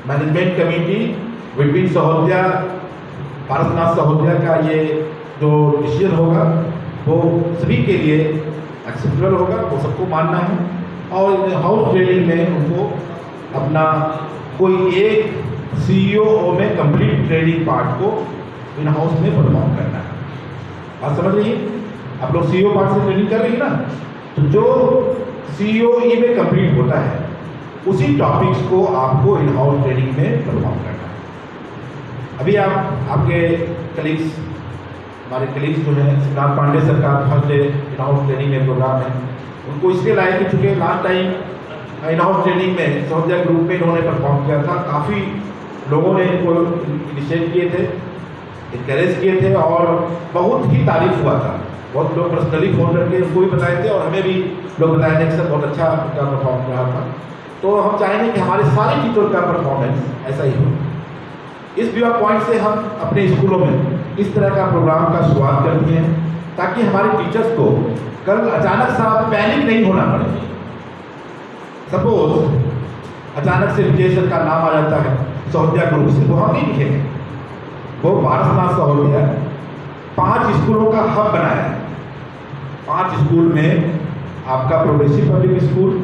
Management committee between सहोदया, Parasnath सहोदया का ये जो डिसीजन होगा वो सभी के लिए एक्सेप्टेबल होगा, वो सबको मानना है। और हाउस ट्रेनिंग में उनको अपना कोई एक CEO में कंप्लीट ट्रेनिंग पार्ट को इन हाउस में परफॉर्म करना है। आप समझ रही है, आप लोग CEO पार्ट से ट्रेनिंग कर रही है ना, तो जो COE में कंप्लीट होता है उसी टॉपिक्स को आपको इन हाउस ट्रेनिंग में परफॉर्म करना है। अभी आपके कलीग्स, हमारे कलीग्स जो हैं, सिद्धार्थ पांडे सर का first day in house training में प्रोग्राम है, उनको इसलिए लाए कि चूँकि last time in house training में सहोदया ग्रुप में इन्होंने परफॉर्म किया था, काफ़ी लोगों ने इनको इनिशिएट किए थे, इनकरेज किए थे और बहुत ही तारीफ हुआ था। बहुत लोग पर्सनली फ़ोन करके उनको भी बताए थे और हमें भी लोग बताए थे कि सर बहुत अच्छा उनका परफॉर्म रहा था। तो हम चाहेंगे कि हमारे सारे टीचर का परफॉर्मेंस ऐसा ही हो। इस व्यू पॉइंट से हम अपने स्कूलों में इस तरह का प्रोग्राम का शुरुआत करते हैं ताकि हमारे टीचर्स को कल अचानक सा पैनिक नहीं होना पड़े। सपोज अचानक से विजय सर का नाम आ जाता है सहोदया ग्रुप से, वो हम नहीं लिखेंगे, वो पारसनाथ सहोदया 5 स्कूलों का हब बनाया है। 5 स्कूल में आपका progressive public school,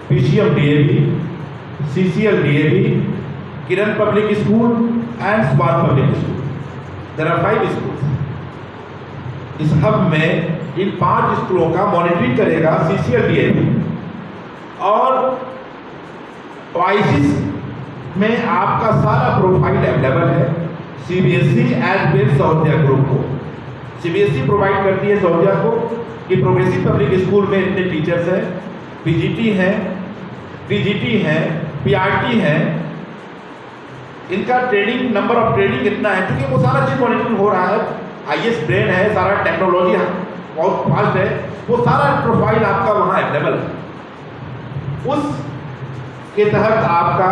PCM DAV, CCL DAV, Kiran public school and Swad public school. There are 5 schools. इस हब में इन 5 स्कूलों का मॉनिटरिंग करेगा CCL DAV और OICIS में आपका सारा प्रोफाइल अवेलेबल है CBSE एज वेल सहोदया ग्रुप को। CBSE प्रोवाइड करती है सहोदया को कि प्रोग्रेसिव पब्लिक स्कूल में इतने टीचर्स हैं, PGT हैं, PGT हैं, PRT हैं, इनका ट्रेनिंग, नंबर ऑफ ट्रेनिंग कितना है, क्योंकि वो सारा चीज़ मॉनिटरिंग हो रहा है। IS ब्रेन है, सारा टेक्नोलॉजी बहुत फास्ट है, वो सारा प्रोफाइल आपका वहाँ अवेलेबल है। उस के तहत आपका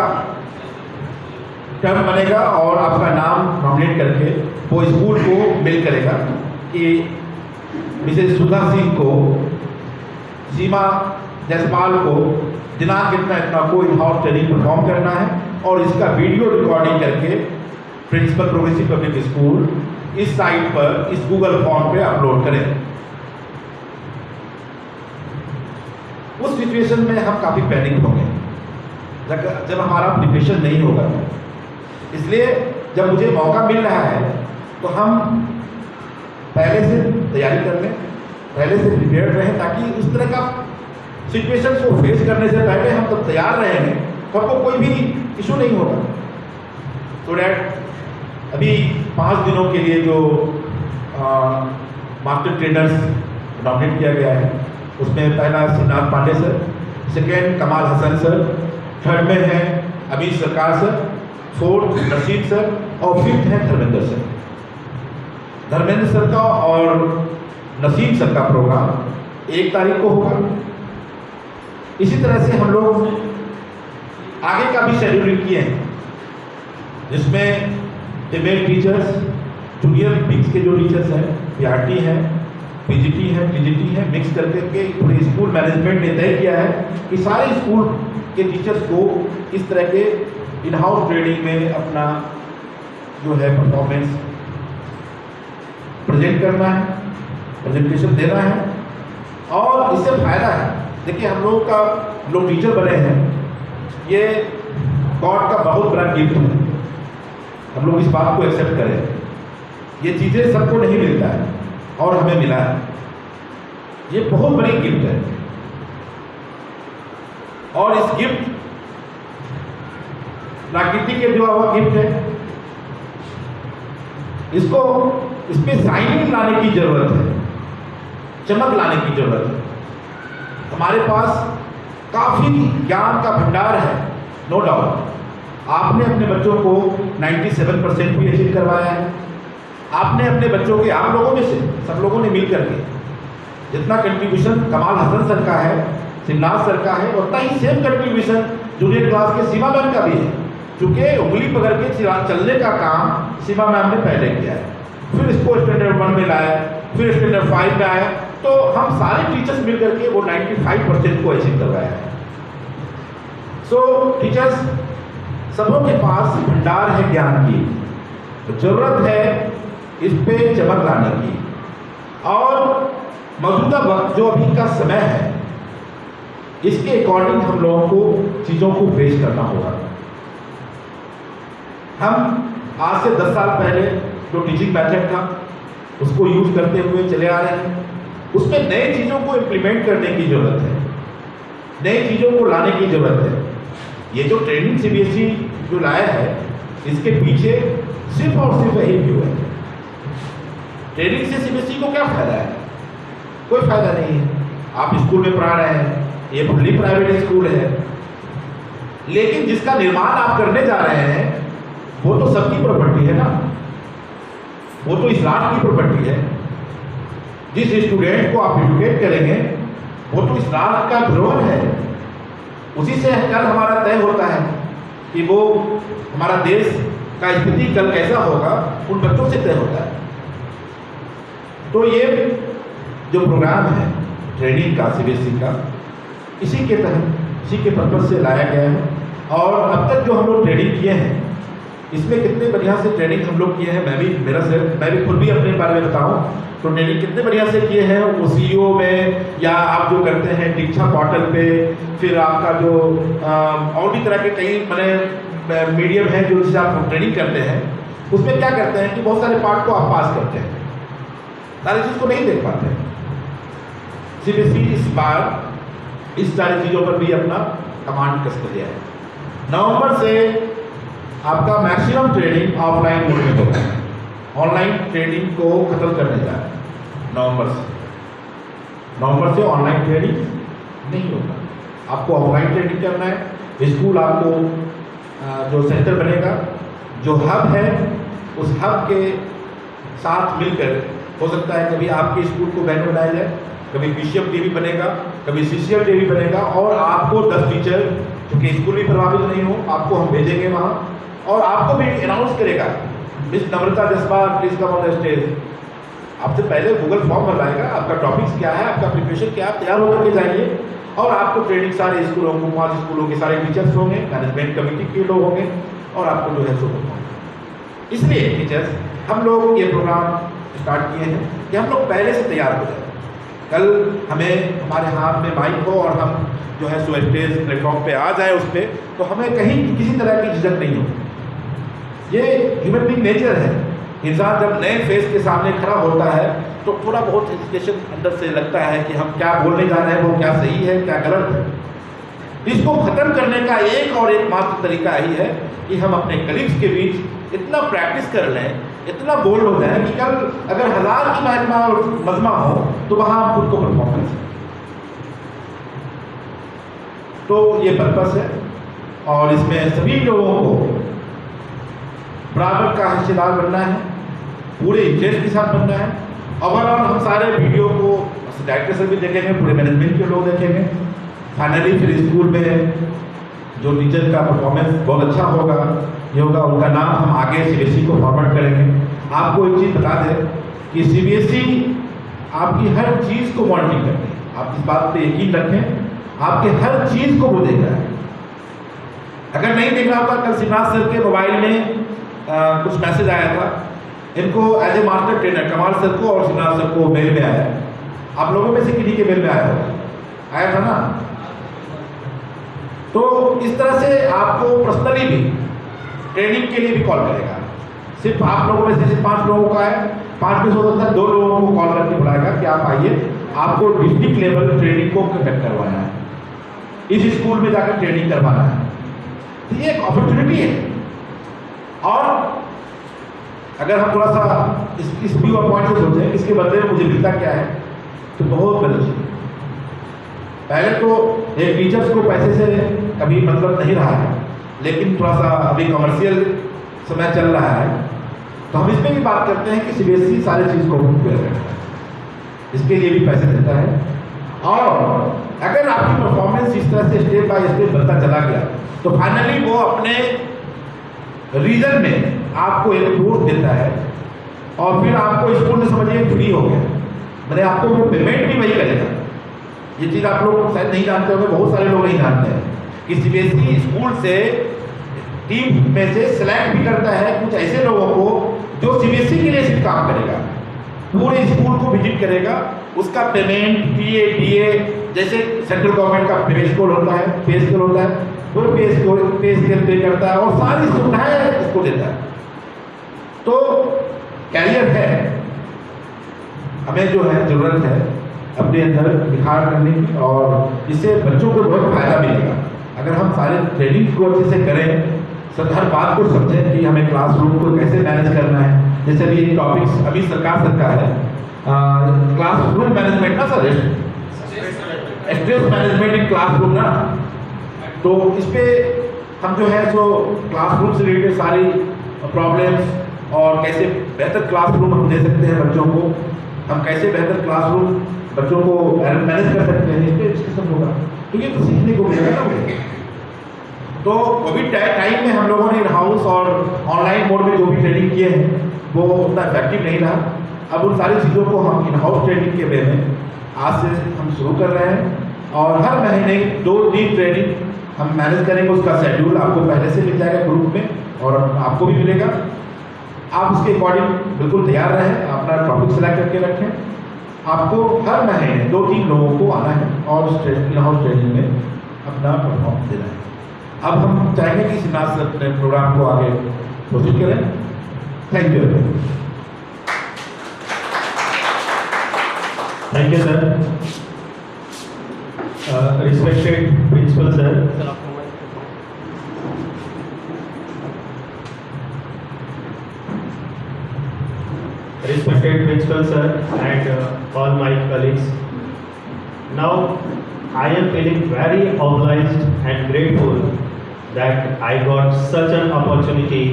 टर्म बनेगा और आपका नाम नॉमिनेट करके वो स्कूल को मेल करेगा कि मिसेज सुधा सिंह को, सीमा जयसवाल को दिनांक इतना इतना को इन हाउस ट्रेनिंग परफॉर्म करना है और इसका वीडियो रिकॉर्डिंग करके प्रिंसिपल प्रोग्रेसिव पब्लिक स्कूल इस साइट पर, इस गूगल फॉर्म पे अपलोड करें। उस सिचुएशन में हम काफ़ी पैनिक होंगे जब हमारा प्रिपरेशन नहीं होगा। इसलिए जब मुझे मौका मिल रहा है तो हम पहले से तैयारी कर लें, पहले से प्रिपेयर्ड रहें, ताकि उस तरह का सिचुएशन को फेस करने से पहले हम तब तैयार रहेंगे तो हमको कोई भी इशू नहीं होगा। तो डैट अभी 5 दिनों के लिए जो मास्टर ट्रेनर्स नॉमिनेट किया गया है उसमें पहला सिद्धार्थ पांडे सर, सेकेंड कमाल हसन सर, थर्ड में है अमीर सरकार सर, फोर्थ रशीद सर और फिफ्थ है धर्मेंद्र सर। धर्मेंद्र सर का और नसीम सर का प्रोग्राम 1 तारीख को होगा। इसी तरह से हम लोग आगे का भी शेड्यूलिंग किए हैं जिसमें फीमेल टीचर्स, जूनियर मिक्स के जो टीचर्स हैं, PRT हैं, PGT है, TGT है, मिक्स करके के पूरे स्कूल मैनेजमेंट ने तय किया है कि सारे स्कूल के टीचर्स को इस तरह के इन हाउस ट्रेनिंग में अपना जो है परफॉर्मेंस प्रेजेंट करना है, प्रेजेंटेशन देना है। और इससे फायदा है, देखिए हम लोग टीचर बने हैं, ये गॉड का बहुत बड़ा गिफ्ट है। हम लोग इस बात को एक्सेप्ट करें, ये चीज़ें सबको नहीं मिलता है और हमें मिला है, ये बहुत बड़ी गिफ्ट है। और इस गिफ्ट प्रकृति के जो हुआ गिफ्ट है, इसको इसमें शाइनिंग लाने की जरूरत है, चमक लाने की जरूरत है। हमारे पास काफ़ी ज्ञान का भंडार है, नो डाउट। आपने अपने बच्चों को 97% भी अचीव करवाया है। आपने अपने बच्चों के, आप लोगों में से सब लोगों ने मिल करके जितना कंट्रीब्यूशन कमाल हसन सर का है, शिवनाथ सर का है, उतना ही सेम कंट्रीब्यूशन जूनियर क्लास के सीमा मैम का भी है, क्योंकि उंगली पकड़ के चलने का काम सीमा मैम ने पहले किया है। फिर इसको स्टैंडर्ड 1 में लाया, फिर स्टैंडर्ड 5 में आया, तो हम सारे टीचर्स मिल करके वो 95% को अचीव करवाया है। सो टीचर्स, सबों के पास भंडार है ज्ञान की, तो जरूरत है इस पे चमक लाने की। और मौजूदा वक्त जो अभी का समय है, इसके अकॉर्डिंग हम लोगों को चीज़ों को पेश करना होगा। हम आज से 10 साल पहले जो टीचिंग मेथड था उसको यूज करते हुए चले आ रहे हैं। उसमें नई चीज़ों को इम्प्लीमेंट करने की ज़रूरत है, नई चीज़ों को लाने की ज़रूरत है। ये जो ट्रेनिंग सीबीएसई जो लाया है, इसके पीछे सिर्फ और सिर्फ यही व्यू है। ट्रेनिंग से सीबीएसई को क्या फ़ायदा है? कोई फ़ायदा नहीं है। आप स्कूल में पढ़ा रहे हैं, ये फुल्ली प्राइवेट स्कूल है, लेकिन जिसका निर्माण आप करने जा रहे हैं वो तो सबकी प्रॉपर्टी है ना, वो तो इस राष्ट्र की प्रॉपर्टी है। जिस स्टूडेंट को आप एजुकेट करेंगे वो तो इस राष्ट्र का धरोहर है। उसी से कल हमारा तय होता है कि वो हमारा देश का स्थिति कल कैसा होगा, उन बच्चों से तय होता है। तो ये जो प्रोग्राम है ट्रेनिंग का सीबीएसई का, इसी के तहत, इसी के पर्पज से लाया गया है। और अब तक जो हम लोग ट्रेनिंग किए हैं, इसमें कितने बढ़िया से ट्रेनिंग हम लोग किए हैं। मैं भी खुद भी अपने बारे में बताऊं तो ट्रेनिंग कितने बढ़िया से किए हैं। वो सीईओ में, या आप जो करते हैं दीक्षा पोर्टल पे, फिर आपका जो और भी तरह के कई मैंने मीडियम है जो जिससे आप ट्रेनिंग करते हैं, उसमें क्या करते हैं कि बहुत सारे पार्ट को आप पास करते हैं, सारी चीज़ को नहीं देख पाते। सीबीएसई इस बार इस सारी चीज़ों पर भी अपना कमांड कस कर दिया है। नवंबर से आपका मैक्सिमम ट्रेनिंग ऑफलाइन मोड में होगा, ऑनलाइन ट्रेनिंग को खत्म करने जा रहे हैं। नवंबर से ऑनलाइन ट्रेनिंग नहीं होगा, आपको ऑफलाइन ट्रेनिंग करना है। स्कूल आपको जो सेंटर बनेगा, जो हब है, उस हब के साथ मिलकर हो सकता है कभी आपके स्कूल को बैनर बनाया जाए, कभी पीसीएम डे भी बनेगा, कभी सीसीएल डे भी बनेगा, और आपको 10 टीचर जो कि स्कूल भी प्रभावित नहीं हो, आपको हम भेजेंगे वहाँ, और आपको भी अनाउंस करेगा, miss Namrata Jaspal please come on the stage. आपसे पहले गूगल फॉर्म भरवाएगा, आपका टॉपिक्स क्या है, आपका प्रिपरेशन क्या है, तैयार होकर के जाइए। और आपको ट्रेनिंग सारे स्कूलों को, 5 स्कूलों के सारे टीचर्स होंगे, मैनेजमेंट कमेटी के लोग होंगे, और आपको जो है सो होगा। इसलिए टीचर्स, हम लोग ये प्रोग्राम स्टार्ट किए हैं कि हम लोग पहले से तैयार हो जाए। कल हमें हमारे हाथ में माइक हो और हम जो है सो स्टेज प्लेटफॉर्म पे आ जाए उस पर, तो हमें कहीं किसी तरह की झिझक नहीं हो। ये ह्यूमन बीइंग नेचर है। इंसान जब नए फेस के सामने खड़ा होता है तो थोड़ा बहुत हेजिटेशन अंदर से लगता है कि हम क्या बोलने जा रहे हैं, वो क्या सही है, क्या गलत है। इसको खत्म करने का एक और एकमात्र तरीका यही है कि हम अपने कलीग्स के बीच इतना प्रैक्टिस कर लें, इतना बोल्ड हो जाए कि कल अगर 1000 की महकमा और मजमा हो तो वहाँ हम खुद को परफॉर्मेंस है। तो ये पर्पस है, और इसमें सभी लोगों को बराबर का हिस्सेदार बनना है, पूरे इंटरेस्ट के साथ बनना है। ओवरऑल हम सारे वीडियो को डायरेक्टर से भी देखेंगे, पूरे मैनेजमेंट के लोग देखेंगे। फाइनली फिर स्कूल में जो टीचर का परफॉर्मेंस बहुत अच्छा होगा, ये होगा, उनका नाम हम आगे सीबीएसई को फॉरवर्ड करेंगे। आपको एक चीज़ बता दें कि सीबीएसई आपकी हर चीज़ को मॉनिटरिंग करती है। आप इस बात पे यकीन रखें, आपके हर चीज़ को वो देख रहा है। अगर नहीं देख रहा होता, कल शिवराज सर के मोबाइल में कुछ मैसेज आया था, इनको एज ए मास्टर ट्रेनर कमाल सर को और शिवराज सर को मेल में आया। आप लोगों में से किसी के मेल में आया होगा, आया था ना? तो इस तरह से आपको पर्सनली भी ट्रेनिंग के लिए भी कॉल करेगा। सिर्फ आप लोगों में से सिर्फ 5 लोगों का है, 5 में से हो सकता है 2 लोगों को कॉल करके बुलाएगा कि आप आइए, आपको डिस्ट्रिक्ट लेवल ट्रेनिंग को कंडक्ट करवाना है, इस स्कूल में जाकर ट्रेनिंग करवाना है। तो ये एक अपॉर्चुनिटी है। और अगर हम थोड़ा सा इस व्यू पॉइंट से सोचें, इसके बदले में मुझे मिलता क्या है, तो बहुत बड़ी चीज। पहले तो एक टीचर्स को पैसे से कभी मतलब नहीं रहा है, लेकिन थोड़ा सा अभी कमर्शियल समय चल रहा है, तो हम इसमें भी बात करते हैं कि सीबीएसई सारी चीज़ को बेयर करता है, इसके लिए भी पैसे देता है। और अगर आपकी परफॉर्मेंस इस तरह से स्टेप बाय स्टेप बढ़ता चला गया, तो फाइनली वो अपने रीजन में आपको एक पोस्ट देता है, और फिर आपको स्कूल में समझिए फ्री हो गया, मैंने आपको वो पेमेंट भी वही करेगा। ये चीज़ आप लोग शायद नहीं जानते होंगे, बहुत सारे लोग नहीं जानते हैं कि सीबीएसई स्कूल से टीम में से सिलेक्ट भी करता है कुछ ऐसे लोगों को जो सीबीएसई के लिए सिर्फ काम करेगा, पूरे स्कूल को विजिट करेगा, उसका पेमेंट पीए डीए जैसे सेंट्रल गवर्नमेंट का पे स्केल होता है वो पे स्केल पे करता है और सारी सुविधाएं इसको देता है। तो कैरियर है, हमें जो है ज़रूरत है अपने अंदर निखार करने की और इससे बच्चों को बहुत फायदा मिलेगा अगर हम सारे ट्रेनिंग को अच्छे से करें, हर बात को समझें कि हमें क्लासरूम को कैसे मैनेज करना है। जैसे अभी एक टॉपिक्स अभी सरकार है क्लासरूम मैनेजमेंट ना sir, stress management in classroom ना, तो इस पे हम जो है सो क्लासरूम से रिलेटेड सारी प्रॉब्लम्स और कैसे बेहतर क्लासरूम हम दे सकते हैं बच्चों को, हम कैसे बेहतर क्लासरूम बच्चों को मैनेज कर सकते हैं, इस पर डिस्कशन होगा। तो ये तो सीखने को मिलेगा ना मुझे। तो कोविड टाइम में हम लोगों ने इन हाउस और ऑनलाइन मोड में जो भी ट्रेनिंग किए हैं वो उतना इफेक्टिव नहीं रहा। अब उन सारी चीज़ों को हम इन हाउस ट्रेनिंग के वे में आज से हम शुरू कर रहे हैं और हर महीने 2-3 ट्रेनिंग हम मैनेज करेंगे। उसका शेड्यूल आपको पहले से मिल जाएगा ग्रुप में और आपको भी मिलेगा। आप उसके अकॉर्डिंग बिल्कुल तैयार रहें, अपना टॉपिक सेलेक्ट करके रखें। आपको हर महीने 2-3 लोगों को आना है और उस इन हाउस ट्रेनिंग में अपना परफॉर्म देना है। अब हम चाहेंगे कि सिनाज से अपने प्रोग्राम को आगे प्रोसीड करें। Thank you. Thank you sir. Respected principal sir, respected principal sir and all my colleagues, now I am feeling very obliged and grateful that I got such an opportunity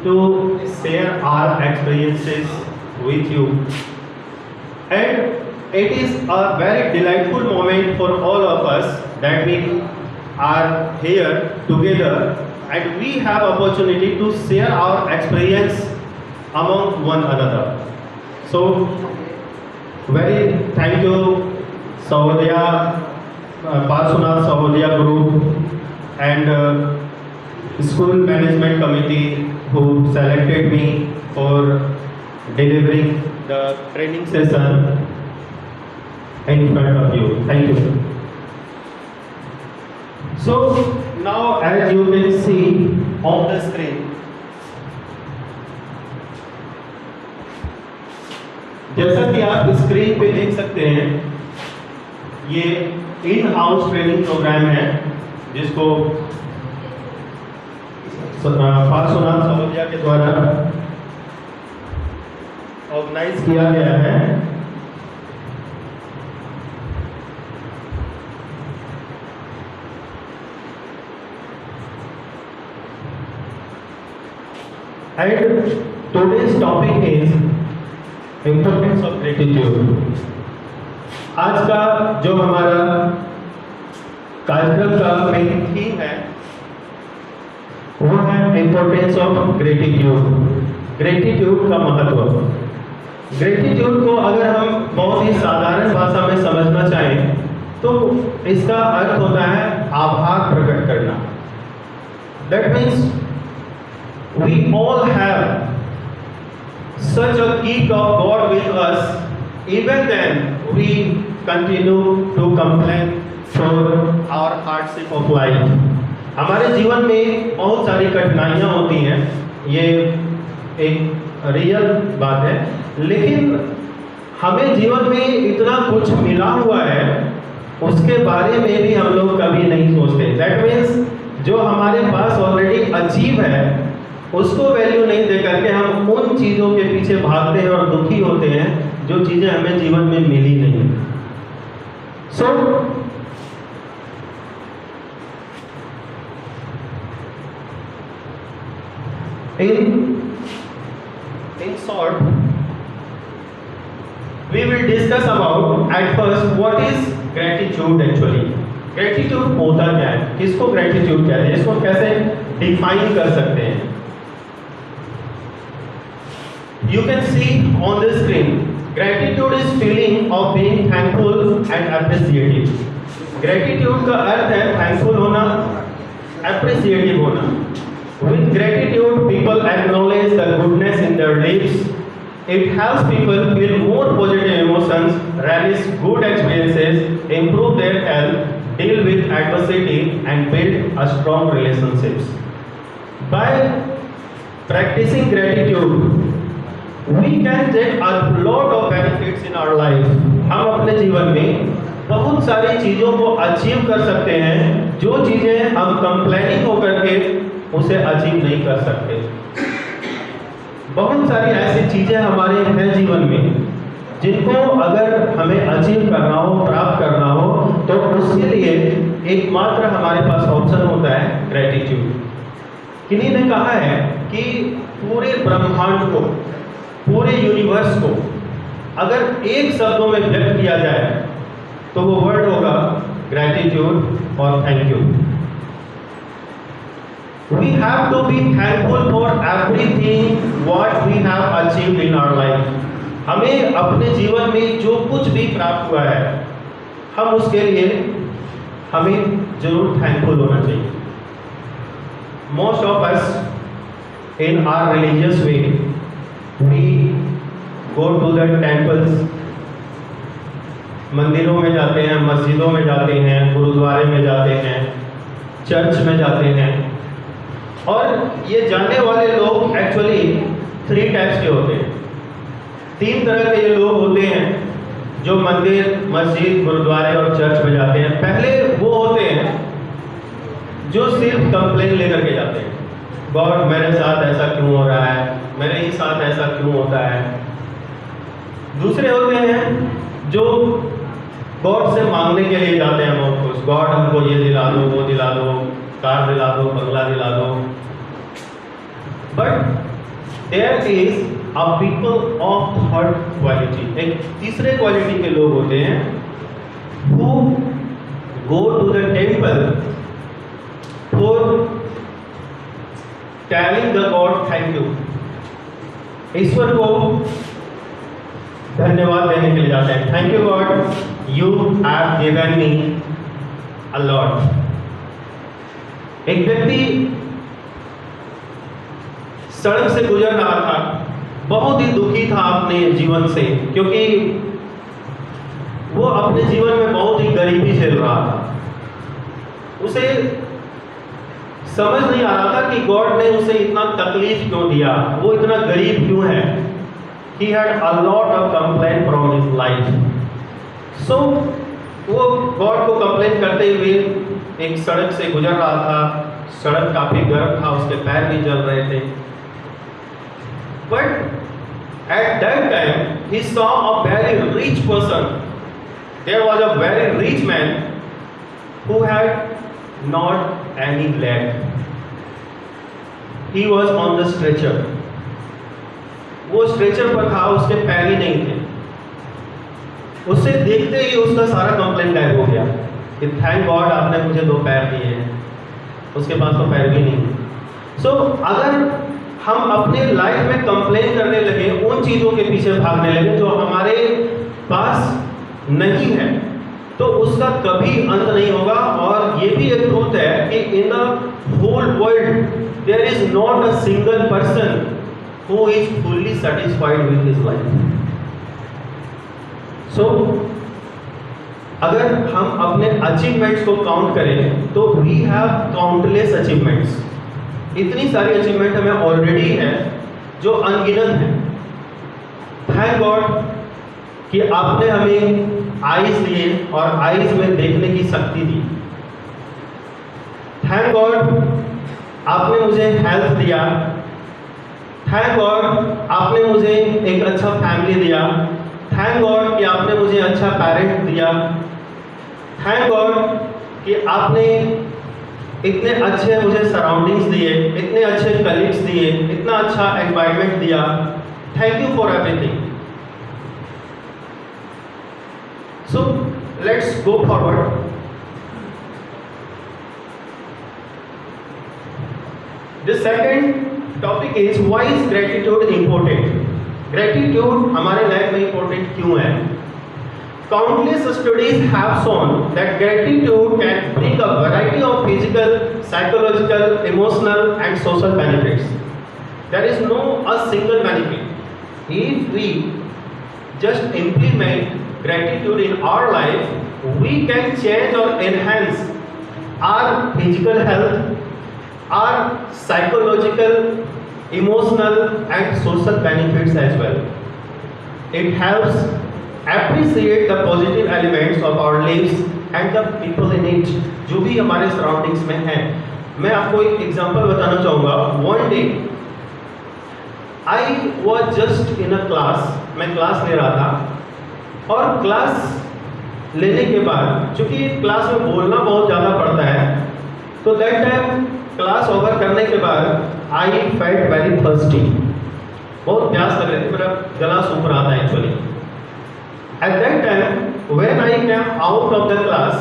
to share our experiences with you, and it is a very delightful moment for all of us that we are here together and we have opportunity to share our experience among one another. So very thank you Sahodaya Parshvanath Sahodaya group and school management committee who selected me for delivering the training session in front of you. Thank you. So now as you can see on the screen, जैसा कि आप screen पे देख सकते हैं, ये in house training programme है जिसको पार्श्वनाथ सहोदया के द्वारा ऑर्गेनाइज किया गया है। And today's topic is importance of gratitude. आज का जो हमारा कार्यक्रम का मेन थीम है वो है इम्पोर्टेंस ऑफ ग्रेटिट्यूड। ग्रेटिट्यूड का महत्व। ग्रेटिट्यूड को अगर हम बहुत ही साधारण भाषा में समझना चाहें तो इसका अर्थ होता है आभार प्रकट करना। That means we all have such a gift of God with us, even then we continue to complain for our hardship of life. हमारे जीवन में बहुत सारी कठिनाइयाँ होती हैं, ये एक रियल बात है, लेकिन हमें जीवन में इतना कुछ मिला हुआ है उसके बारे में भी हम लोग कभी नहीं सोचते। दैट मीन्स जो हमारे पास ऑलरेडी अचीव है उसको वैल्यू नहीं दे करके हम उन चीज़ों के पीछे भागते हैं और दुखी होते हैं जो चीज़ें हमें जीवन में मिली नहीं। सो in short we will discuss about at first what is gratitude actually। Gratitude होता क्या है, किसको ग्रेटिट्यूड कहते हैं, इसको कैसे डिफाइन कर सकते हैं। You can see on the screen, gratitude is feeling of being thankful and appreciative। Gratitude का अर्थ है thankful होना, appreciative होना। people acknowledge the goodness in their lives, it helps people feel more positive emotions, relish good experiences, improve their health, deal with adversity, and build a strong relationships. By practicing gratitude, we can get a lot of benefits in our life. हम अपने जीवन में बहुत सारी चीज़ों को achieve कर सकते हैं, जो चीज़ें हम कंप्लेनिंग होकर के उसे अचीव नहीं कर सकते। बहुत सारी ऐसी चीज़ें हमारे हैं जीवन में जिनको अगर हमें अचीव करना हो, प्राप्त करना हो, तो उसके लिए एकमात्र हमारे पास ऑप्शन होता है ग्रेटिट्यूड। किन्हीं ने कहा है कि पूरे ब्रह्मांड को, पूरे यूनिवर्स को अगर एक शब्दों में व्यक्त किया जाए तो वो वर्ड होगा ग्रेटिट्यूड और thank you. We have to be thankful for everything what we have achieved in our life. हमें अपने जीवन में जो कुछ भी प्राप्त हुआ है, हम उसके लिए हमें जरूर थैंकफुल होना चाहिए। Most of us in our religious way, we go to the temples, मंदिरों में जाते हैं, मस्जिदों में जाते हैं, गुरुद्वारे में जाते हैं, चर्च में जाते हैं। और ये जाने वाले लोग एक्चुअली 3 टाइप्स के होते हैं। 3 तरह के ये लोग होते हैं जो मंदिर, मस्जिद, गुरुद्वारे और चर्च में जाते हैं। पहले वो होते हैं जो सिर्फ कंप्लेन लेकर के जाते हैं, गॉड मेरे साथ ऐसा क्यों हो रहा है, मेरे ही साथ ऐसा क्यों होता है। दूसरे होते हैं जो गॉड से मांगने के लिए जाते हैं, बहुत कुछ, गॉड हमको ये दिला दो, वो दिला दो, कार दिला दो, बंगला दिला दो। But there is a people of third quality, एक तीसरे क्वालिटी के लोग होते हैं who go to the temple for telling the God thank you, ईश्वर को धन्यवाद देने के लिए जाते हैं। Thank you God, you have given me a lot. एक व्यक्ति सड़क से गुजर रहा था, बहुत ही दुखी था अपने जीवन से, क्योंकि वो अपने जीवन में बहुत ही गरीबी झेल रहा था। उसे समझ नहीं आ रहा था कि गॉड ने उसे इतना तकलीफ क्यों दिया, वो इतना गरीब क्यों है। He had a lot of complaint from his life. So वो गॉड को कंप्लेन करते हुए एक सड़क से गुजर रहा था। सड़क काफी गर्म था, उसके पैर भी जल रहे थे। But at that time he saw a very rich person. There was a very rich man who had not any leg. He was on the stretcher. वो स्ट्रेचर पर था, उसके पैर ही नहीं थे। उसे देखते ही उसका सारा कंप्लेंट गायब हो गया कि थैंक गॉड आपने मुझे 2 पैर दिए हैं, उसके पास तो पैर भी नहीं। सो अगर हम अपने लाइफ में कंप्लेन करने लगे, उन चीज़ों के पीछे भागने लगे जो हमारे पास नहीं है, तो उसका कभी अंत नहीं होगा। और ये भी एक ट्रूथ है कि in the whole world there is not a single person who is fully satisfied with his life. So अगर हम अपने अचीवमेंट्स को काउंट करें तो we have countless achievements. इतनी सारी अचीवमेंट हमें ऑलरेडी है जो अनगिनत है। थैंक गॉड कि आपने हमें आईज दिए और आईज में देखने की शक्ति दी। थैंक गॉड आपने मुझे हेल्थ दिया। थैंक गॉड आपने मुझे एक अच्छा फैमिली दिया। थैंक गॉड कि आपने मुझे अच्छा पेरेंट दिया। थैंक गॉड कि आपने इतने अच्छे मुझे सराउंडिंग्स दिए, इतने अच्छे कलीग्स दिए, इतना अच्छा एनवायरनमेंट दिया। Thank you for everything. So let's go forward. The second topic is why is gratitude important? Gratitude हमारे लाइफ में important क्यों है? Countless studies have shown that gratitude can bring a variety of physical, psychological, emotional and social benefits. There is no a single benefit. If we just implement gratitude in our life, we can change or enhance our physical health, our psychological, emotional and social benefits as well. It helps appreciate the positive elements of our lives and the people in it, जो भी हमारे surroundings में हैं. मैं आपको एक example बताना चाहूँगा. One day I was just in a class, मैं क्लास ले रहा था और क्लास लेने के बाद चूंकि क्लास में बोलना बहुत ज़्यादा पड़ता है, तो दैट टाइम क्लास ओवर करने के बाद आई फेल्ट वेरी थर्स्टी. बहुत प्यास लग रही थी, मेरा गला सूख रहा था actually. Eight that time when I came out of the class,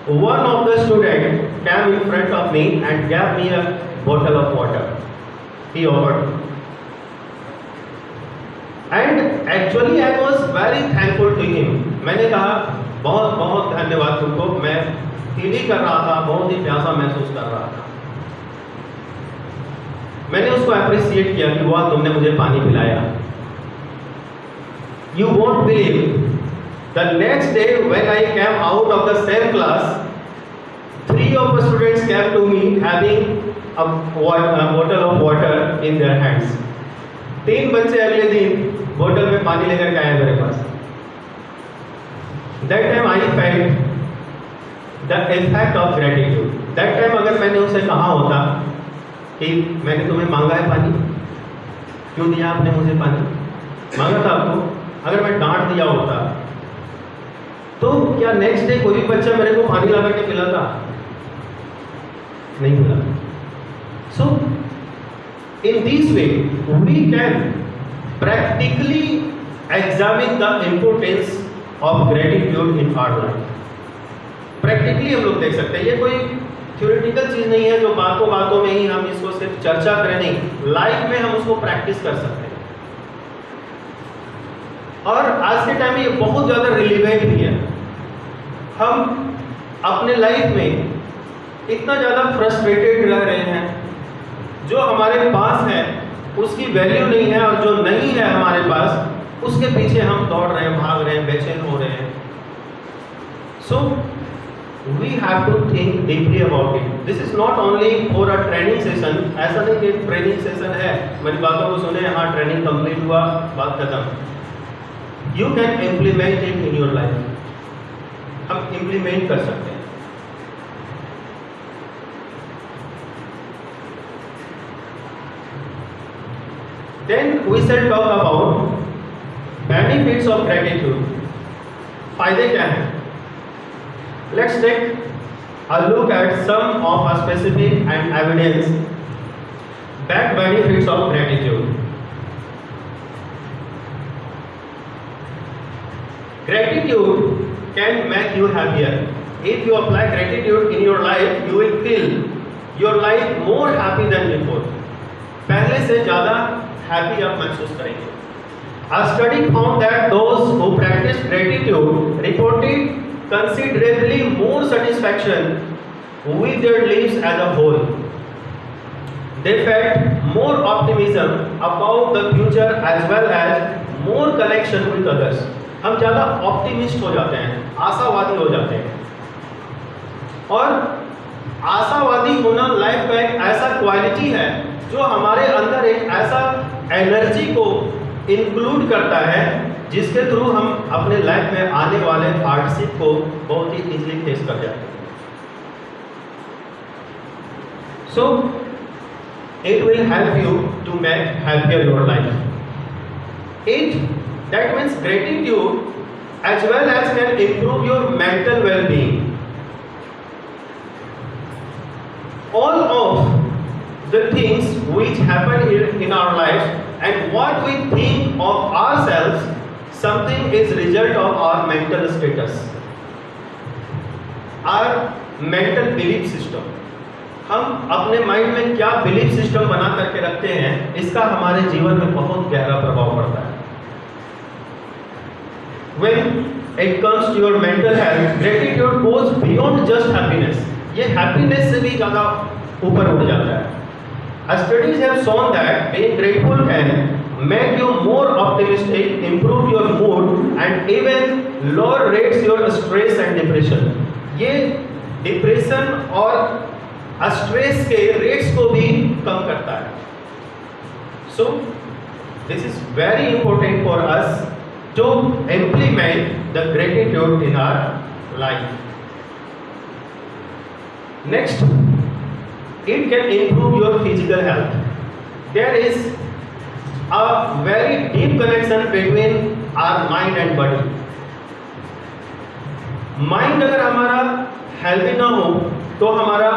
one of the student came in front of me and gave me a bottle of water. He offered, and actually I was very thankful to him. मैंने कहा बहुत बहुत धन्यवाद तुमको, मैं feel ही कर रहा था, बहुत ही प्यासा महसूस कर रहा था. मैंने उसको अप्रिशिएट किया कि वाह तुमने मुझे पानी पिलाया. You won't believe, the next day when I came out of the same class, 3 of the students came to me having a bottle of water in their hands. 3 बच्चे अगले दिन बोतल में पानी लेकर के आए मेरे पास. That time I felt the effect of gratitude. That time अगर मैंने उसे कहा होता कि मैंने तुम्हें मांगा है पानी, क्यों दिया आपने मुझे पानी, मांगा था आपको, अगर मैं डांट दिया होता तो क्या नेक्स्ट डे कोई भी बच्चा मेरे को पानी ला करके पिलाता? नहीं मिला. So in this way we can practically examine the importance of gratitude in our life. Practically हम लोग देख सकते हैं. ये कोई थ्योरेटिकल चीज नहीं है जो बातों बातों में ही हम इसको सिर्फ चर्चा करें, नहीं, लाइफ में हम उसको प्रैक्टिस कर सकते हैं. और आज के टाइम में ये बहुत ज़्यादा रिलीवेंट भी है. हम अपने लाइफ में इतना ज़्यादा फ्रस्ट्रेटेड रह रहे हैं, जो हमारे पास है उसकी वैल्यू नहीं है, और जो नहीं है हमारे पास उसके पीछे हम दौड़ रहे हैं, भाग रहे हैं, बेचैन हो रहे हैं. So we have to think deeply about it. This is not only for a training session. ऐसा नहीं कि ट्रेनिंग सेशन है, मेरी बातों को सुने, हाँ ट्रेनिंग कंप्लीट हुआ, बात खत्म. You can implement it in your life. हम implement कर सकते हैं. Then we shall talk about benefits of gratitude. फायदे क्या हैं? Let's take a look at some of a specific and evidence-backed benefits of gratitude. Gratitude can make you happier. If you apply gratitude in your life, you will feel your life more happy than before. पहले से ज़्यादा happy आप महसूस करेंगे. A study found that those who practice gratitude reported considerably more satisfaction with their lives as a whole. They felt more optimism about the future as well as more connection with others. हम ज़्यादा optimist हो जाते हैं, आशावादी हो जाते हैं. और आशावादी होना लाइफ का एक ऐसा क्वालिटी है जो हमारे अंदर एक ऐसा एनर्जी को इंक्लूड करता है जिसके थ्रू हम अपने लाइफ में आने वाले हार्डशिप को बहुत ही इजीली फेस कर जाते हैं. So it will help you to make happier your life. That means gratitude as well as can improve your mental well-being. All of the things which happen in our lives and what we think of ourselves, something is result of our mental status, our mental belief system. हम अपने mind में क्या belief system बना करके रखते हैं, इसका हमारे जीवन में बहुत गहरा प्रभाव पड़ता है. When it comes to your mental health, gratitude goes beyond just happiness. ये happiness से भी ज़्यादा ऊपर उठ जाता है. Studies have shown that being grateful can make you more optimistic, improve your mood, and even lower rates your stress and depression. ये depression और स्ट्रेस के रेट्स को भी कम करता है. So this is very important for us to implement the gratitude in our life. Next, it can improve your physical health. There is a very deep connection between our mind and body. Mind अगर हमारा healthy ना हो तो हमारा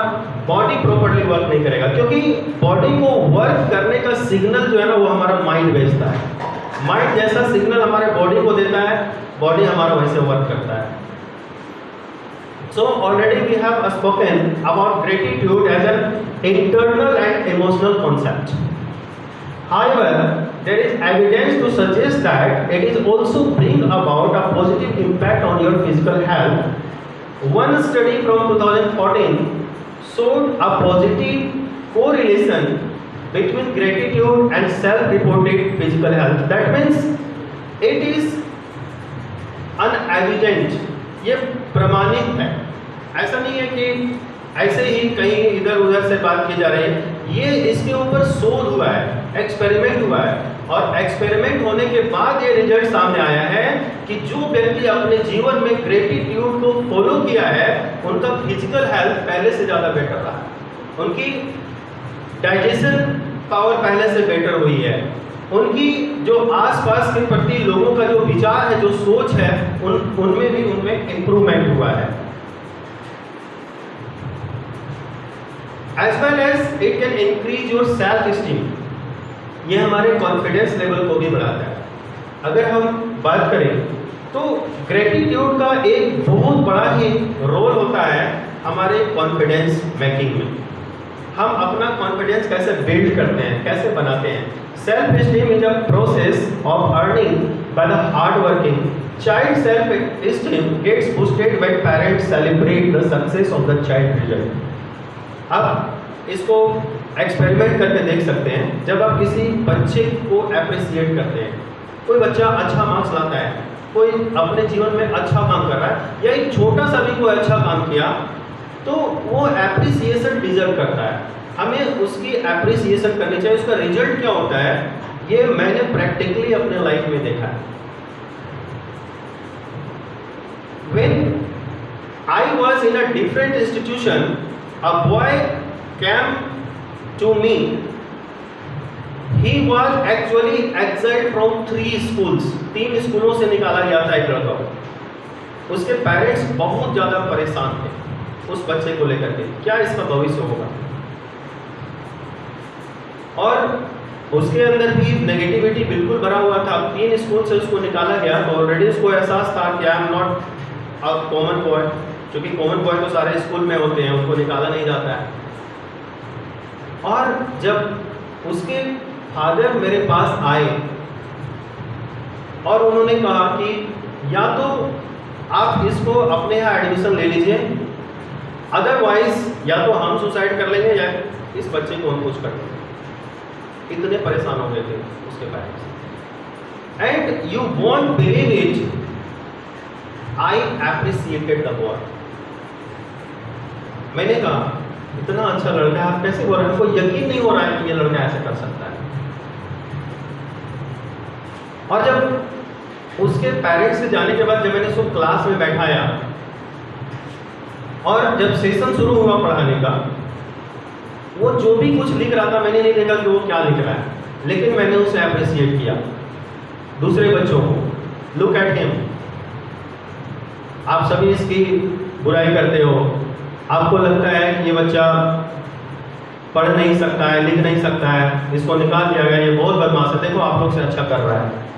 body properly work नहीं करेगा, क्योंकि body को वर्क करने का सिग्नल जो है ना वो हमारा माइंड भेजता है. माइंड जैसा सिग्नल हमारे बॉडी को देता है, बॉडी हमारा वैसे वर्क करता है. So already we have spoken about gratitude as an internal and emotional concept. However, there is evidence to suggest that it is also bring about a positive impact on your physical health. One study from 2014 showed a positive correlation between gratitude and self-reported physical health. That means it is unevident. ये प्रमाणित है. ऐसा नहीं है कि ऐसे ही कहीं इधर उधर से बात की जा रही है. ये इसके ऊपर शोध हुआ है, एक्सपेरिमेंट हुआ है, और एक्सपेरिमेंट होने के बाद ये रिजल्ट सामने आया है कि जो व्यक्ति अपने जीवन में ग्रेटिट्यूड को फॉलो किया है उनका फिजिकल हेल्थ पहले से ज़्यादा बेटर रहा. उनकी डाइजेशन पावर पहले से बेटर हुई है. उनकी जो आसपास के प्रति लोगों का जो विचार है, जो सोच है, उनमें भी उनमें इम्प्रूवमेंट हुआ है. As well as it can increase your self-esteem. ये हमारे कॉन्फिडेंस लेवल को भी बढ़ाता है. अगर हम बात करें तो ग्रेटिट्यूड का एक बहुत बड़ा ही रोल होता है हमारे कॉन्फिडेंस मेकिंग में. हम अपना कॉन्फिडेंस कैसे बिल्ड करते हैं, कैसे बनाते हैं. Self-esteem is a process of earning by the hard-working. Child self-esteem gets boosted when parents celebrate the success of the child result. अब इसको एक्सपेरिमेंट करके देख सकते हैं. जब आप किसी बच्चे को अप्रिशिएट करते हैं, कोई बच्चा अच्छा मार्क्स लाता है, कोई अपने जीवन में अच्छा काम कर रहा है, या एक छोटा सा भी कोई अच्छा काम किया, तो वो एप्रिसिएशन डिजर्व करता है. हमें उसकी एप्रिसिएशन करनी चाहिए. उसका रिजल्ट क्या होता है ये मैंने प्रैक्टिकली अपने लाइफ में देखा है. When I was in a different institution, a boy came to me. He was actually exiled from 3 schools. 3 स्कूलों से निकाला गया था एक लड़का. उसके पेरेंट्स बहुत ज़्यादा परेशान थे उस बच्चे को लेकर के, क्या इसका भविष्य होगा. और उसके अंदर भी नेगेटिविटी बिल्कुल भरा हुआ था. 3 स्कूल से उसको निकाला गया तो ऑलरेडी उसको एहसास था कि I am not a common boy, क्योंकि कॉमन बॉय तो सारे स्कूल में होते हैं, उसको निकाला नहीं जाता है. और जब उसके फादर मेरे पास आए और उन्होंने कहा कि या तो आप इसको अपने यहाँ एडमिशन ले लीजिए, अदरवाइज या तो हम सुसाइड कर लेंगे या इस बच्चे को हम कुछ कर देंगे. इतने परेशान हो गए थे उसके parents. And you won't believe it, I appreciated the boy. मैंने कहा इतना अच्छा लड़का आप कैसे बोल रहे हैं, आपको यकीन नहीं हो रहा है कि ये लड़का ऐसे कर सकता है. और जब उसके पेरेंट्स से जाने के बाद जब मैंने उसको क्लास में बैठाया और जब सेशन शुरू हुआ पढ़ाने का, वो जो भी कुछ लिख रहा था मैंने नहीं देखा कि वो क्या लिख रहा है, लेकिन मैंने उसे अप्रिशिएट किया. दूसरे बच्चों को, लुक एट हिम, आप सभी इसकी बुराई करते हो, आपको लगता है कि ये बच्चा पढ़ नहीं सकता है, लिख नहीं सकता है, इसको निकाल दिया गया, ये बहुत बदमाश है, देखो आप लोग से अच्छा कर रहा है.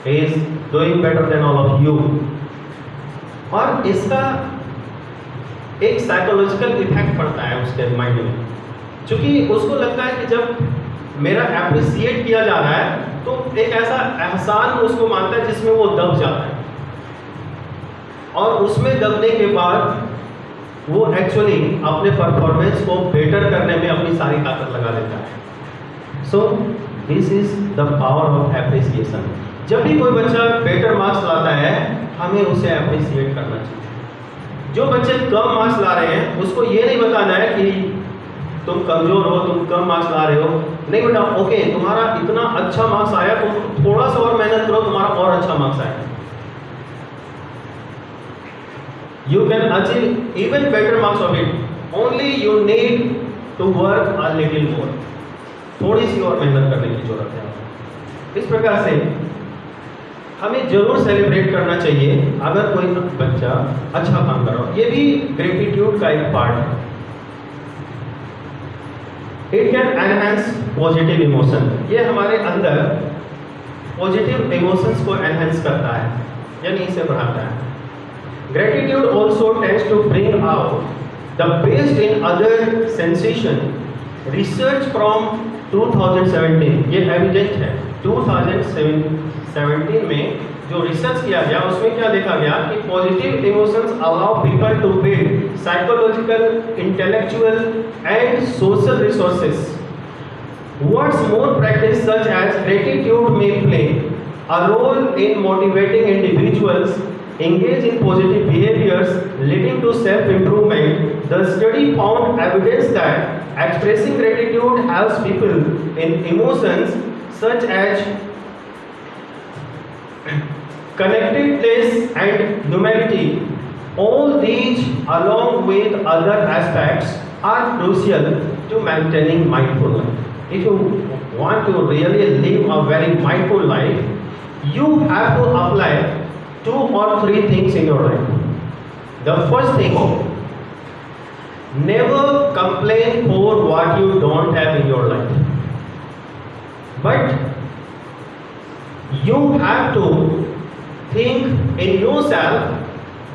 He is doing better than all of you. और इसका एक साइकोलॉजिकल इफेक्ट पड़ता है उसके माइंड में, क्योंकि उसको लगता है कि जब मेरा एप्रिसिएट किया जा रहा है तो एक ऐसा एहसान उसको मानता है जिसमें वो दब जाता है. और उसमें दबने के बाद वो एक्चुअली अपने परफॉर्मेंस को बेटर करने में अपनी सारी ताकत लगा देता है। So this is the power of appreciation. जब भी कोई बच्चा बेटर मार्क्स लाता है, हमें उसे अप्रिशिएट करना चाहिए। जो बच्चे कम मार्क्स ला रहे हैं, उसको ये नहीं बताना है कि तुम कमजोर हो, तुम कम मार्क्स ला रहे हो। नहीं बेटा, ओके, तुम्हारा इतना अच्छा मार्क्स आया, तुम थोड़ा सा और मेहनत करो, तुम्हारा और अच्छा मार्क्स आएगा। You can achieve even better marks of it. Only you need to work a little more. थोड़ी सी और मेहनत करने की जरूरत है। इस प्रकार से हमें जरूर सेलिब्रेट करना चाहिए अगर कोई बच्चा अच्छा काम कर रहा हो। ये भी ग्रेटिट्यूड का एक पार्ट है। It can enhance positive emotion. ये हमारे अंदर पॉजिटिव इमोशंस को एनहांस करता है, यानी इसे बढ़ाता है। Gratitude also tends to bring out the best in other sensation. Research from 2017, ये एविडेंट है। 2017 में जो रिसर्च किया गया, उसमें क्या देखा गया कि positive emotions allow people to build psychological, intellectual and social resources. What's more, practice such as gratitude may play a role in motivating individuals engage in positive behaviors leading to self-improvement. The study found evidence that expressing gratitude helps people in emotions such as connectedness and humility. All these, along with other aspects, are crucial to maintaining mindful life. If you want to really live a very mindful life, you have to apply 2 or 3 things in your life. The first thing, never complain for what you don't have in your life. But you have to think in yourself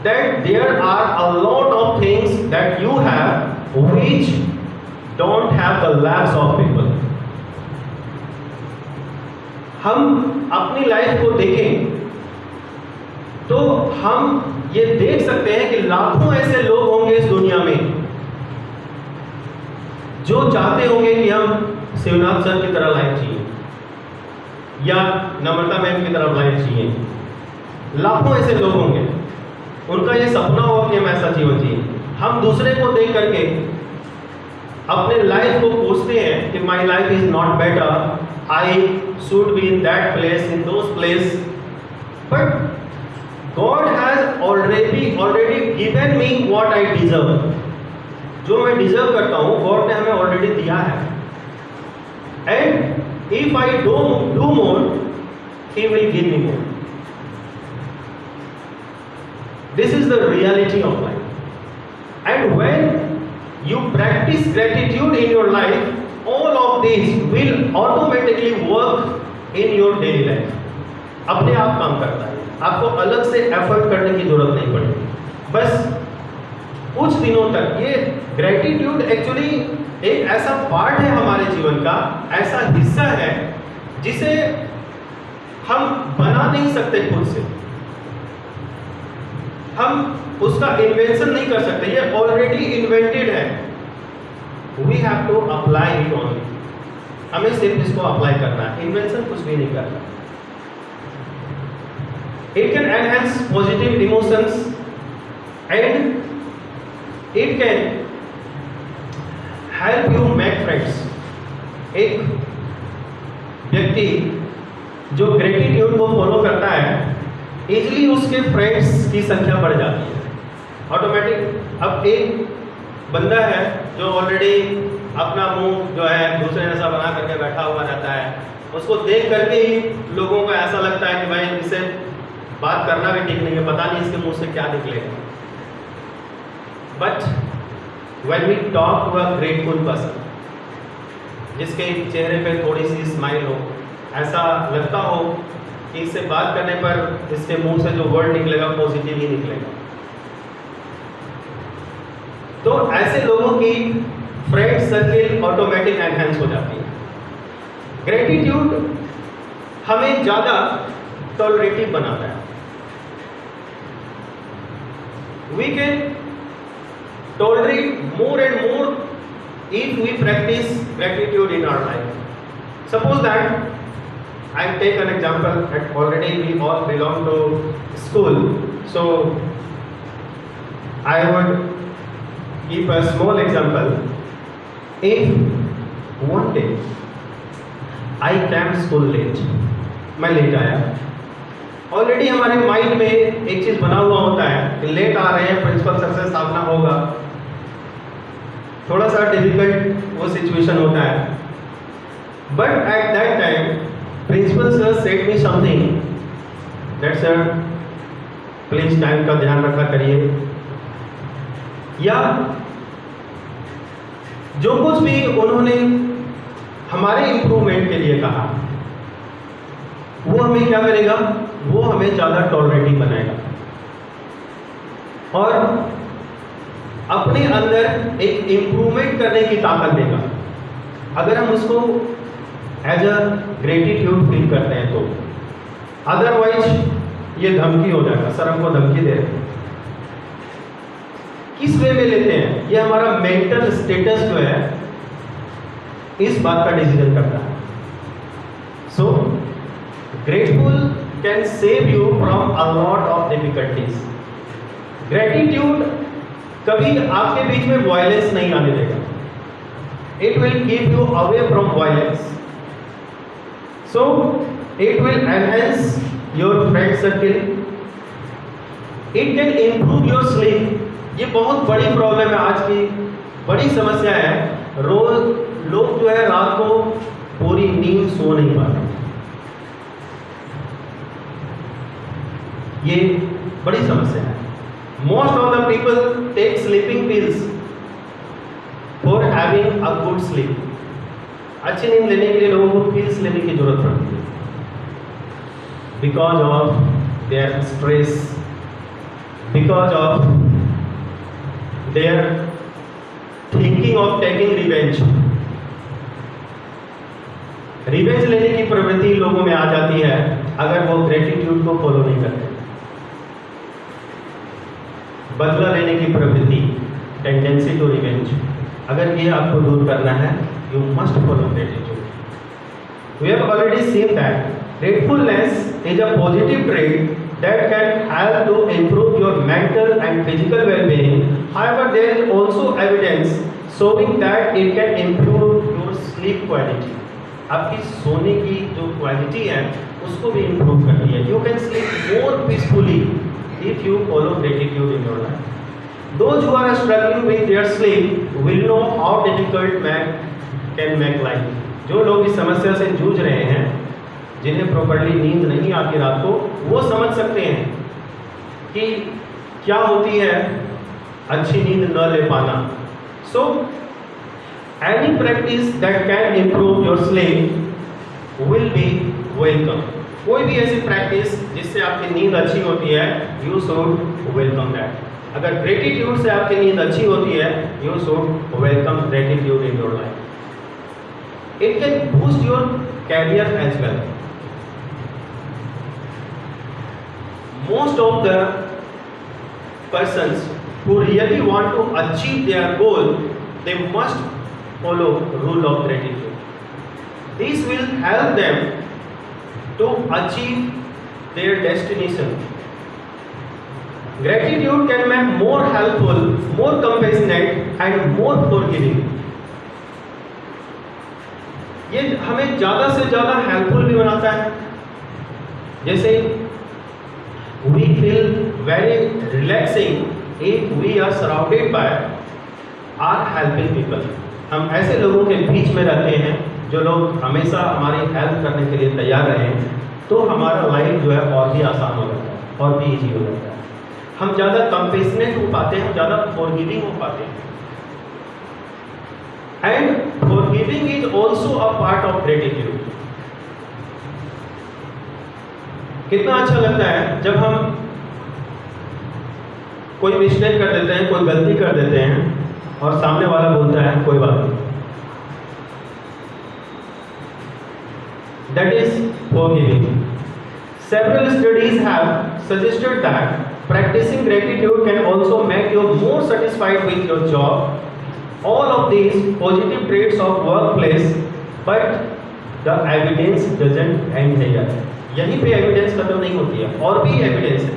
that there are a lot of things that you have which don't have the lakhs of people. हम अपनी life को देखें तो हम ये देख सकते हैं कि लाखों ऐसे लोग होंगे इस दुनिया में जो चाहते होंगे कि हम शिवनाथ सर की तरह लाइफ जिए या नम्रता मैम की तरह लाइफ जिए। लाखों ऐसे लोग होंगे, उनका ये सपना होगा कि हम ऐसा जीवन जिए। हम दूसरे को देख करके अपने लाइफ को पूछते हैं कि my life is not better, I should be in that place, in those place, but God has already given me what I deserve. जो मैं डिजर्व करता हूँ, गॉड ने हमें ऑलरेडी दिया है। And if I don't do more, He will give me more. This is the reality of life. And when you practice gratitude in your life, all of this will automatically work in your daily life. अपने आप काम करता है, आपको अलग से effort करने की जरूरत नहीं पड़ेगी। बस कुछ दिनों तक ये ग्रेटिट्यूड एक्चुअली एक ऐसा पार्ट है हमारे जीवन का, ऐसा हिस्सा है जिसे हम बना नहीं सकते खुद से, हम उसका इन्वेंशन नहीं कर सकते, ये ऑलरेडी इन्वेंटेड है। We have to apply it only. हमें सिर्फ इसको अप्लाई करना है, इन्वेंशन कुछ भी नहीं करना। It can enhance positive emotions and it can help you make friends. एक व्यक्ति जो ग्रेटिट्यूड को फॉलो करता है, इजीली उसके फ्रेंड्स की संख्या बढ़ जाती है ऑटोमेटिक। अब एक बंदा है जो ऑलरेडी अपना मुंह जो है दूसरे जैसा बना करके बैठा हुआ रहता है, उसको देख करके ही लोगों को ऐसा लगता है कि भाई इसे बात करना भी ठीक नहीं है, पता नहीं इसके मुंह से क्या निकलेगा। But when we talk to a grateful person, जिसके चेहरे पे थोड़ी सी स्माइल हो, ऐसा लगता हो कि इससे बात करने पर इसके मुंह से जो वर्ड निकलेगा पॉजिटिव ही निकलेगा, तो ऐसे लोगों की फ्रेंड सर्किल ऑटोमेटिक एनहेंस हो जाती है। ग्रेटिट्यूड हमें ज़्यादा टॉलरेटिव बनाता है। We can tolerate more and more if we practice gratitude in our life. Suppose that I take an example that already we all belong to school, so I would give a small example. If one day I came school late, मैं late आया, already हमारे mind में एक चीज बना हुआ होता है कि लेट आ रहे हैं, प्रिंसिपल सर से सामना होगा, थोड़ा सा डिफिकल्ट वो सिचुएशन होता है. But at that time principal sir said me something that sir please time का ध्यान रखा करिए, या जो कुछ भी उन्होंने हमारे इंप्रूवमेंट के लिए कहा, वो हमें क्या करेगा, वो हमें ज़्यादा टॉलरेटिव बनाएगा और अपने अंदर एक इम्प्रूवमेंट करने की ताकत देगा. अगर हम उसको एज अ ग्रेटिट्यूड फील करते हैं तो. अदरवाइज ये धमकी हो जाएगा, सर हमको धमकी दे रहे हैं. किस वे में लेते हैं, ये हमारा मेंटल स्टेटस जो है इस बात का डिसीजन करता है. So grateful can save you from a lot of difficulties. Gratitude कभी आपके बीच में वायलेंस नहीं आने देगा. It will keep you away from violence. So it will enhance your friend circle. It can improve your sleep. ये बहुत बड़ी problem है, आज की बड़ी समस्या है. रोज लोग जो है रात को पूरी नींद सो नहीं पाते. ये बड़ी समस्या है. Most of the people take sleeping pills for having a good sleep. अच्छी नींद लेने के लिए लोगों को पिल्स लेने की जरूरत पड़ती है because of their stress, because of their thinking of taking revenge. Revenge लेने की प्रवृत्ति लोगों में आ जाती है अगर वो ग्रेटिट्यूड को फॉलो नहीं करते. बदला लेने की प्रवृत्ति, टेंडेंसी टू रिवेंज, अगर ये आपको दूर करना है, you must follow gratitude. We have already seen that gratefulness is a positive trait that can help to improve your mental and physical well-being. However, there is also evidence showing that it can improve your sleep quality. आपकी सोने की जो quality है उसको भी improve करती है. You can sleep more peacefully if you follow gratitude in your life. Those who are struggling with their sleep will know how difficult man can make life. जो लोग इस समस्या से जूझ रहे हैं, जिन्हें प्रॉपर्ली नींद नहीं आती रात को, वो समझ सकते हैं कि क्या होती है अच्छी नींद न ले पाना. So any practice that can improve your sleep will be welcome. कोई भी ऐसी प्रैक्टिस जिससे आपकी नींद अच्छी होती है, यू शुड वेलकम दैट. अगर ग्रेटिट्यूड से आपकी नींद अच्छी होती है, you should welcome gratitude in your life. It can boost your career as well. Most of the persons who really want to achieve their goal, they must follow rule of gratitude. This will help them to achieve their destination. Gratitude can make more helpful, more compassionate, and more forgiving. ये हमें ज़्यादा से ज़्यादा helpful भी बनाता है. जैसे we feel very relaxing if we are surrounded by our helping people. हम ऐसे लोगों के बीच में रहते हैं जो लोग हमेशा हमारी हेल्प करने के लिए तैयार रहें, तो हमारा लाइफ जो है और भी आसान हो जाता है, और भी ईजी हो जाता है. हम ज़्यादा कंपेशनेट हो पाते हैं, हम ज़्यादा फॉरगिविंग हो पाते हैं. And forgiving is also a part of gratitude. कितना अच्छा लगता है जब हम कोई मिस्टेक कर देते हैं, कोई गलती कर देते हैं और सामने वाला बोलता है कोई बात नहीं. That is forgiving. Several studies have suggested that Practicing gratitude can also make you more satisfied with your job. All of these positive traits of workplace, but the evidence doesn't end here. यहीं पे evidence खत्म नहीं होती है, और भी evidence है.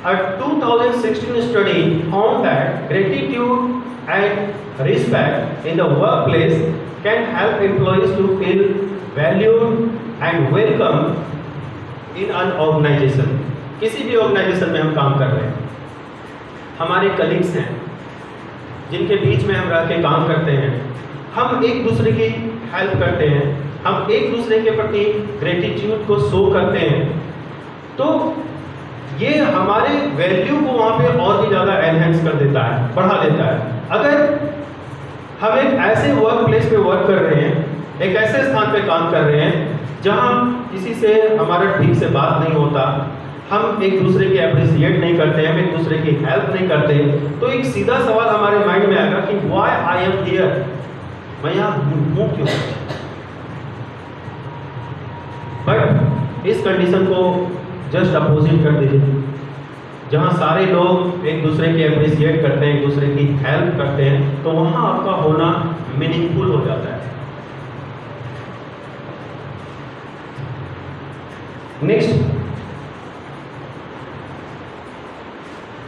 A 2016 study found that gratitude and respect in the workplace can help employees to feel valued and welcome in an organization. किसी भी ऑर्गेनाइजेशन में हम काम कर रहे हैं, हमारे कलीग्स हैं जिनके बीच में हम रह के काम करते हैं, हम एक दूसरे की हेल्प करते हैं, हम एक दूसरे के प्रति ग्रेटिट्यूड को शो करते हैं, तो ये हमारे वैल्यू को वहाँ पे और भी ज़्यादा एनहेंस कर देता है, बढ़ा देता है. अगर हम एक ऐसे वर्क प्लेस पे वर्क कर रहे हैं, एक ऐसे स्थान पे काम कर रहे हैं जहाँ किसी से हमारा ठीक से बात नहीं होता, हम एक दूसरे की अप्रिशिएट नहीं करते, हम एक दूसरे की हेल्प नहीं करते, तो एक सीधा सवाल हमारे माइंड में आएगा कि व्हाई आई एम हियर, मैं यहाँ हूँ क्यों. बट इस कंडीशन को जस्ट अपोजिट कर दीजिए, जहाँ सारे लोग एक दूसरे की अप्रिशिएट करते हैं, एक दूसरे की हेल्प करते हैं, तो वहाँ आपका होना मीनिंगफुल हो जाता है. Next,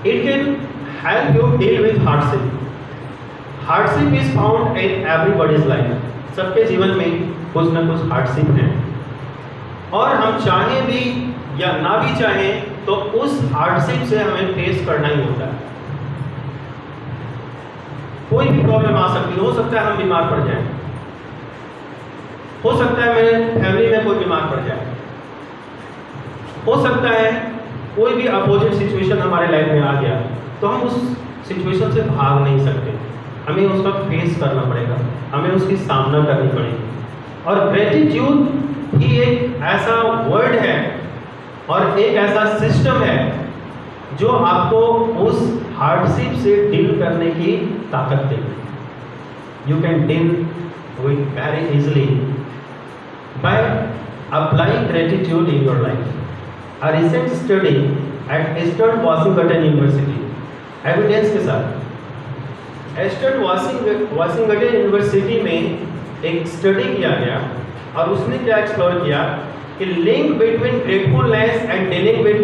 it can help you deal with hardship. Hardship is found in everybody's life. सबके जीवन में कुछ ना कुछ हार्डशिप है, और हम चाहें भी या ना भी चाहें तो उस हार्डशिप से हमें फेस करना ही होता है. कोई भी प्रॉब्लम आ सकती है, हो सकता है हम बीमार पड़ जाएं, हो सकता है मेरे फैमिली में कोई बीमार पड़ जाए, हो सकता है कोई भी अपोजिट सिचुएशन हमारे लाइफ में आ गया, तो हम उस सिचुएशन से भाग नहीं सकते, हमें उसका फेस करना पड़ेगा, हमें उसकी सामना करनी पड़ेगी. और ग्रेटिट्यूड ही एक ऐसा वर्ड है और एक ऐसा सिस्टम है जो आपको उस हार्डशिप से डील करने की ताकत देगी. You can deal with very easily by applying gratitude in your life. A recent study at Eastern Washington University, evidence के साथ, ईस्टर्न वाशिंगटन यूनिवर्सिटी में एक स्टडी किया गया और उसने क्या एक्सप्लोर किया कि link between gratefulness and dealing with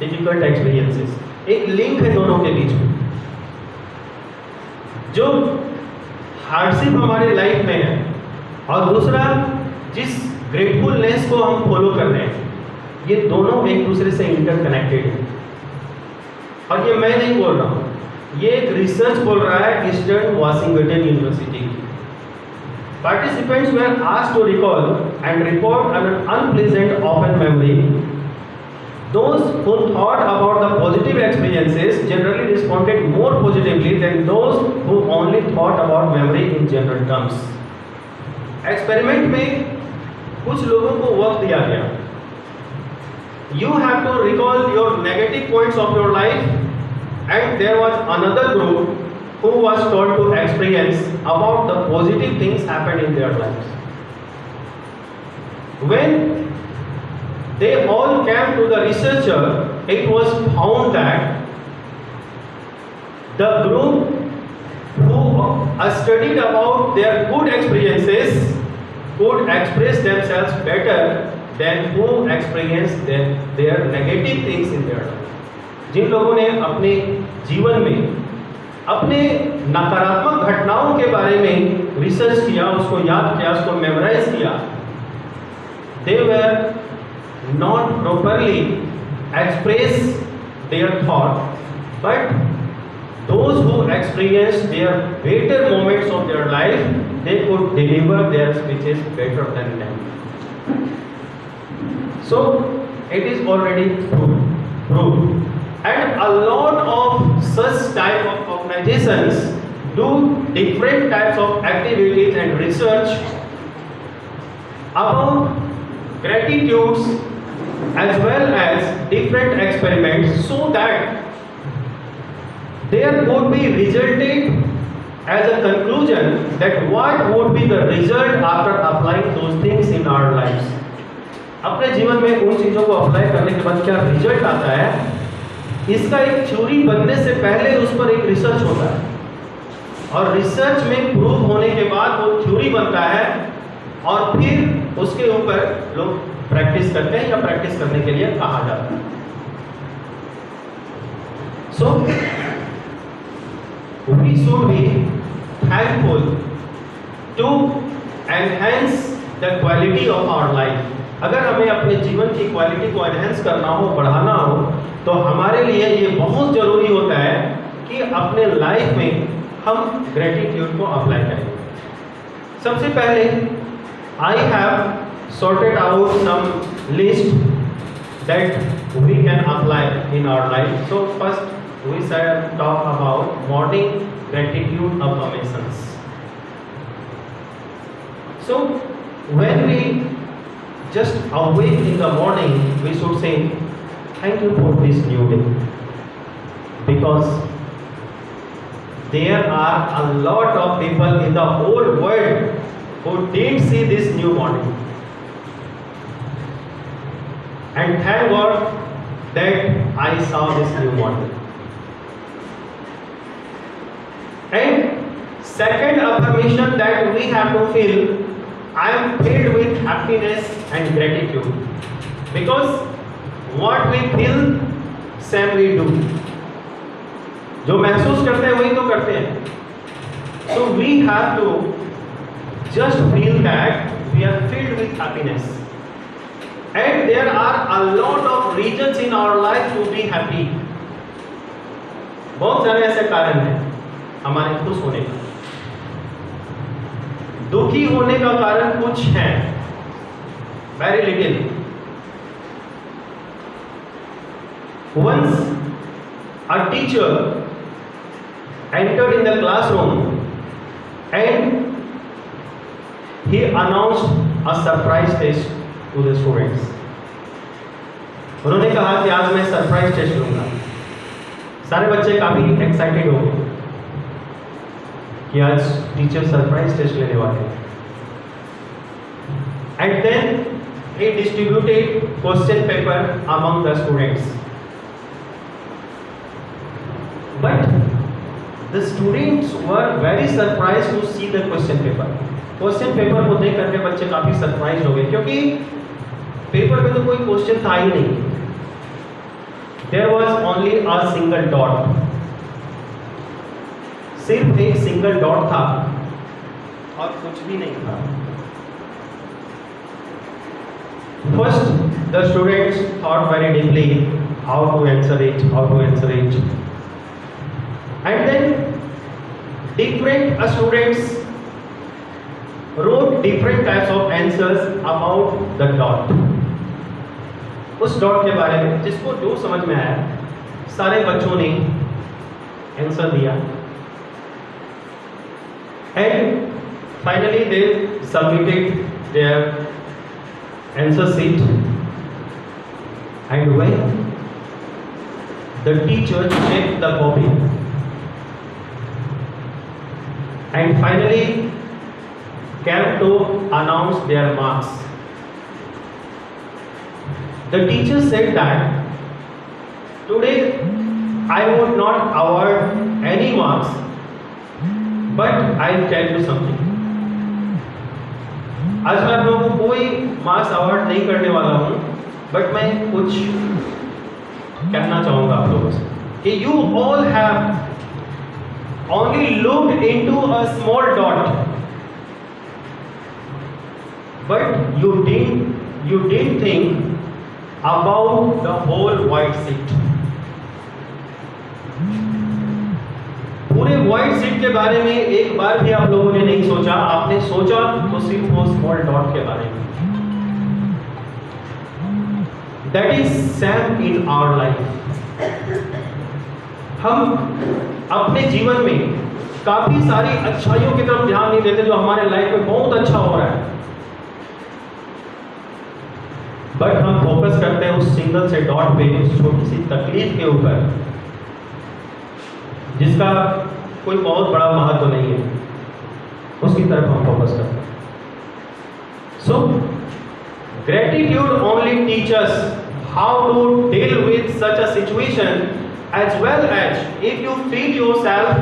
difficult experiences. एक लिंक है दोनों के बीच में. जो हार्डशिप हमारे लाइफ में है और दूसरा जिस ग्रेटफुलनेस को हम फॉलो कर रहे हैं, ये दोनों एक दूसरे से इंटरकनेक्टेड है. और ये मैं नहीं बोल रहा हूँ, ये एक रिसर्च बोल रहा है Eastern Washington University. Participants were asked to recall and report an unpleasant often memory. Those who thought about the positive experiences generally responded more positively than those who only thought about memory in general terms. Experiment में कुछ लोगों को work दिया गया. You have to recall your negative points of your life, and there was another group who was told to experience about the positive things happened in their lives. When they all came to the researcher, it was found that the group who studied about their good experiences could express themselves better than who experienced their negative things in their life. जिन लोगों ने अपने जीवन में अपने नकारात्मक घटनाओं के बारे में रिसर्च किया, उसको याद किया, उसको मेमोराइज किया, they were not properly express their thought, but those who experienced their better moments of their life, they could deliver their speeches better than them. So it is already proved, and a lot of such type of organizations do different types of activities and research about gratitudes as well as different experiments, so that there would be resulted as a conclusion that what would be the result after applying those things in our lives. अपने जीवन में उन चीज़ों को apply करने के बाद क्या रिजल्ट आता है, इसका एक थ्योरी बनने से पहले उस पर एक रिसर्च होता है, और रिसर्च में प्रूव होने के बाद वो थ्योरी बनता है, और फिर उसके ऊपर लोग प्रैक्टिस करते हैं या प्रैक्टिस करने के लिए कहा जाता है। So we should be thankful to enhance the quality of our life. अगर हमें अपने जीवन की क्वालिटी को एनहेंस करना हो, बढ़ाना हो, तो हमारे लिए ये बहुत जरूरी होता है कि अपने लाइफ में हम ग्रेटिट्यूड को अप्लाई करें। सबसे पहले I have sorted out some list that we can apply in our life. So first we shall talk about morning gratitude affirmations. So when we just awake in the morning, we should say thank you for this new day, because there are a lot of people in the whole world who didn't see this new morning. And thank God that I saw this new morning. And second affirmation that we have to feel, I am filled with happiness and gratitude. Because what we feel, same we do. जो महसूस करते हैं वही तो करते हैं। So we have to just feel that we are filled with happiness. And there are a lot of reasons in our life to be happy. बहुत सारे ऐसे कारण हैं हमारे खुश होने का। दुखी होने का कारण कुछ है, very little. Once a teacher entered in the classroom and he announced a surprise test to the students. उन्होंने कहा कि आज मैं सरप्राइज टेस्ट लूंगा। सारे बच्चे काफी एक्साइटेड हो गए कि आज टीचर सरप्राइज टेस्ट लेने वाले हैं। And then he distributed question paper among the students. But the students were very surprised to see the question paper. Question paper को देख करके बच्चे काफी सरप्राइज हो गए, क्योंकि पेपर में तो कोई क्वेश्चन था ही नहीं। There was only a single dot. सिर्फ एक सिंगल डॉट था और कुछ भी नहीं था। First, the students thought very deeply how to answer it, and then different students wrote different types of answers about the dot. उस डॉट के बारे में जिसको जो समझ में आया सारे बच्चों ने आंसर दिया, and finally they submitted their answer sheet. And when the teacher checked the copy and finally came to announce their marks, the teacher said that today I would not award any marks, but I'll tell you something. आज मैं आप लोगों को कोई marks award नहीं करने वाला हूँ, बट मैं कुछ कहना चाहूँगा आप लोगों से कि you all have only looked into a small dot, but you didn't think about the whole white sheet. पूरे व्हाइट शीट के बारे में एक बार भी आप लोगों ने नहीं सोचा। आपने सोचा तो सिर्फ वो स्मॉल डॉट के बारे में। That is same in our life. हम अपने जीवन में काफी सारी अच्छाइयों की तरफ ध्यान नहीं देते जो हमारे लाइफ में बहुत अच्छा हो रहा है, बट हम फोकस करते हैं उस सिंगल से डॉट पे, उस छोटी सी तकलीफ के ऊपर जिसका कोई बहुत बड़ा महत्व नहीं है, उसकी तरफ हम फोकस करते हैं। So gratitude only teachers how to deal with such a situation as well as if you feel yourself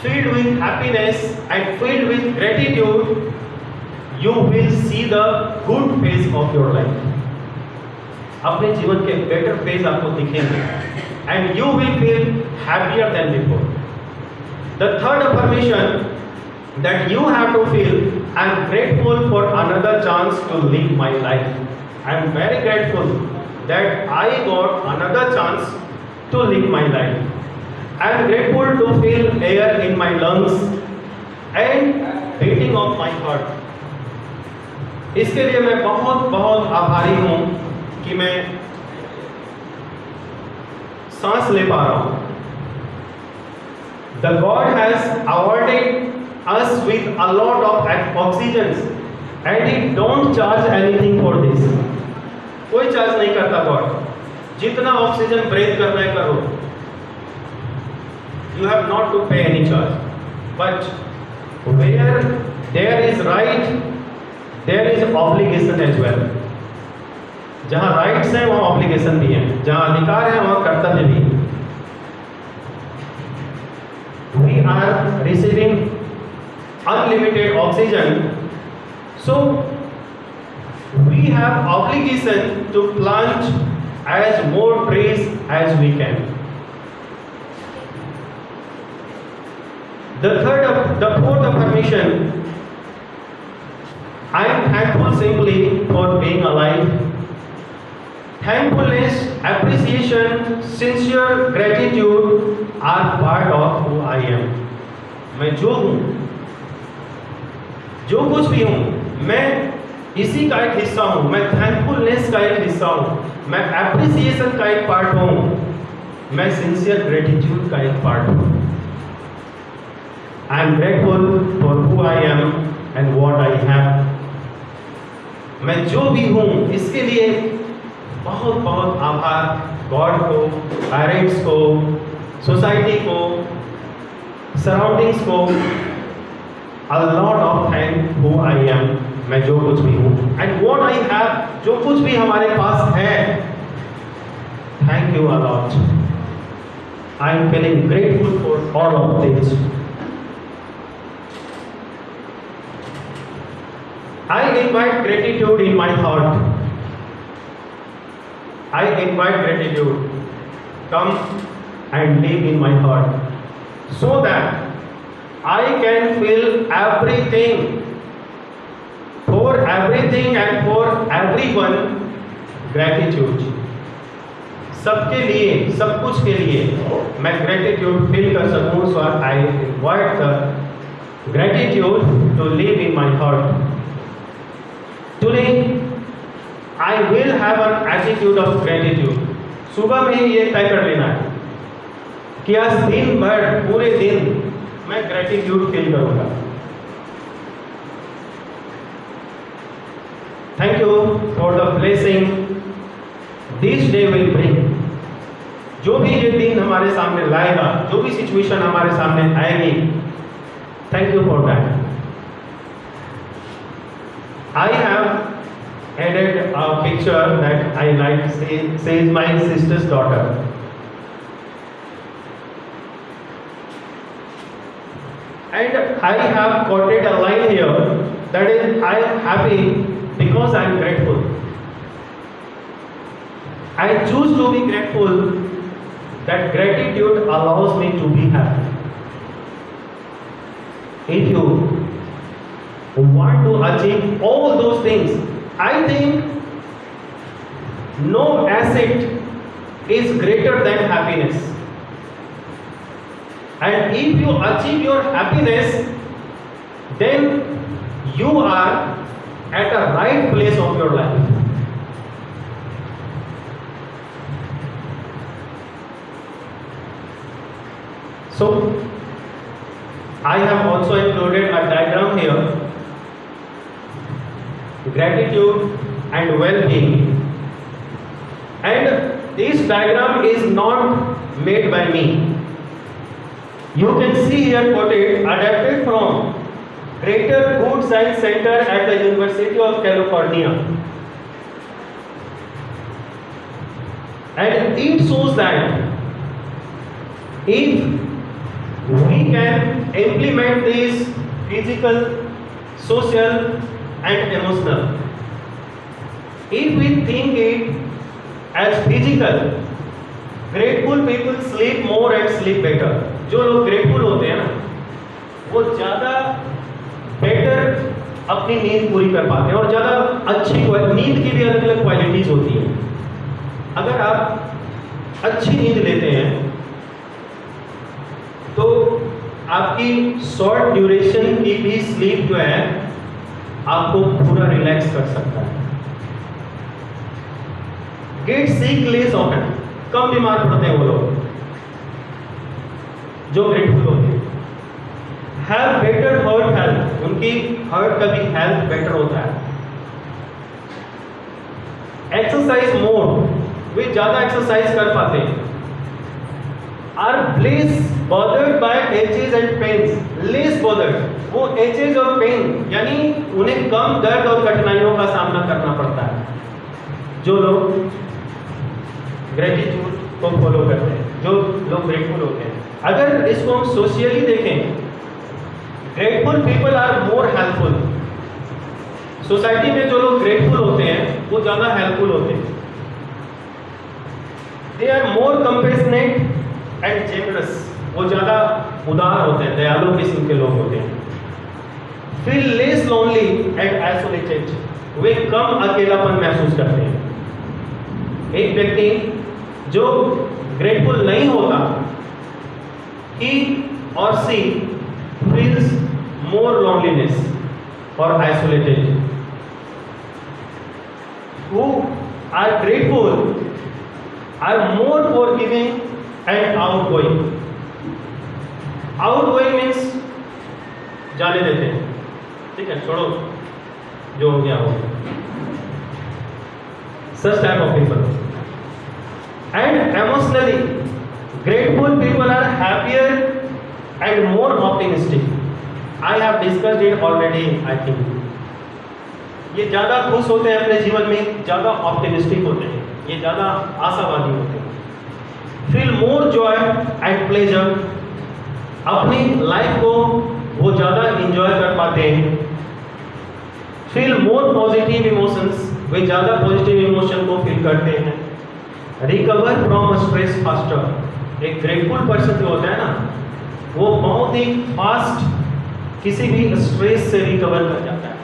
filled with happiness and filled with gratitude, you will see the good phase of your life. अपने जीवन के better phase आपको दिखेंगे and you will feel happier than before. The third affirmation that you have to feel, I am grateful for another chance to live my life. I am very grateful that I got another chance to live my life. I am grateful to feel air in my lungs and beating of my heart. इसके लिए मैं बहुत बहुत आभारी हूँ कि मैं सांस ले पा रहा हूँ. The God has awarded us with a lot of oxygen and He don't charge anything for this. कोई चार्ज नहीं करता गॉड. जितना ऑक्सीजन ब्रेथ करना है करो. You have not to pay any charge. But where there is right, there is obligation as well. जहाँ rights हैं वहाँ ऑब्लिगेशन भी है. जहाँ अधिकार है वहाँ कर्तव्य भी है. We are receiving unlimited oxygen, so we have obligation to plant as more trees as we can. The fourth affirmation, I am thankful simply for being alive. Thankfulness, appreciation, sincere gratitude are part of who I am. मैं जो हूँ, जो कुछ भी हूँ, मैं इसी का एक हिस्सा हूँ. मैं थैंकफुलनेस का एक हिस्सा हूँ. मैं एप्रिसिएशन का एक पार्ट हूँ. मैं सिंसियर ग्रेटिट्यूड का एक पार्ट हूँ. I am grateful for who I am and what I have. मैं जो भी हूँ इसके लिए बहुत बहुत आभार गॉड को, पेरेंट्स को, सोसाइटी को, सराउंडिंग्स को. A lot of thank who I am, मैं जो कुछ भी हूँ, and what I have, जो कुछ भी हमारे पास है, thank you a lot. I am feeling grateful for all of this. I invite gratitude in my heart. I invite gratitude, come and live in my heart, so that I can feel everything, for everything and for everyone, gratitude. सबके लिए, सब कुछ के लिए मैं gratitude feel कर सकूँ. So I invite the gratitude to live in my heart. Today I will have an attitude of gratitude. सुबह में ये तय कर लेना है कि आज दिन भर, पूरे दिन मैं ग्रेटिट्यूड फील करूंगा. Thank you for the blessing this day will bring. जो भी ये दिन हमारे सामने लाएगा, जो भी सिचुएशन हमारे सामने आएगी, thank you for that. I have added a picture that I like, says my sister's daughter. And I have quoted a line here that is, I am happy because I am grateful. I choose to be grateful. That gratitude allows me to be happy. If you want to achieve all those things, I think no asset is greater than happiness. And if you achieve your happiness, then you are at a right place of your life. So I have also included a diagram here. Gratitude and well-being, and this diagram is not made by me. You can see here quoted, adapted from Greater Good Science Center at the University of California, and it shows that If we can implement these physical, social and emotional, if we think it as physical, grateful people sleep more and sleep better. जो लोग grateful होते हैं ना, वो ज़्यादा better अपनी नींद पूरी कर पाते हैं और ज़्यादा अच्छी नींद की भी अलग अलग क्वालिटीज़ होती हैं। अगर आप अच्छी नींद लेते हैं तो आपकी शॉर्ट ड्यूरेशन की भी स्लीप जो है आपको पूरा रिलैक्स कर सकता है। गेट सिक लेस ऑफन, कम बीमार पड़ते हैं वो लोग जो ग्रेटफुल होते हैं। हैव बेटर हार्ट हेल्थ, उनकी हार्ट का भी हेल्थ बेटर होता है। एक्सरसाइज मोर, वे ज्यादा एक्सरसाइज कर पाते हैं। Are less bothered by aches and pains, less bothered, वो एचेज और पेन यानी उन्हें कम दर्द और कठिनाइयों का सामना करना पड़ता है जो लोग ग्रेटिट्यूड को फॉलो करते हैं, जो लोग ग्रेटफुल होते हैं। अगर इसको हम सोशियली देखें, grateful people are more helpful. Society में जो लोग ग्रेटफुल होते हैं वो ज़्यादा हेल्पफुल होते हैं। They are more compassionate and generous, वो ज़्यादा उदार होते हैं, दयालु किस्म के लोग होते हैं। Feel less lonely and isolated, वे कम अकेलापन महसूस करते हैं। एक व्यक्ति जो ग्रेटफुल नहीं होता, he or she feels more loneliness or isolated. Who are grateful are more forgiving and outgoing. Outgoing means जाने देते हैं, ठीक है, छोड़ो जो हो गया हो गया। Such type of people. And emotionally, grateful people are happier and more optimistic. I have discussed it already, I think. ये ज़्यादा खुश होते हैं अपने जीवन में, ज़्यादा ऑप्टिमिस्टिक होते हैं, ये ज़्यादा आशावादी होते हैं। Feel more Joy and pleasure, अपनी लाइफ को वो ज़्यादा इंजॉय कर पाते हैं। फील मोर पॉजिटिव इमोशंस, वे ज़्यादा पॉजिटिव इमोशन को फील करते हैं। रिकवर फ्रॉम स्ट्रेस फास्टर, एक ग्रेटफुल पर्सन जो होता है ना, वो बहुत ही फास्ट किसी भी स्ट्रेस से रिकवर कर जाता है।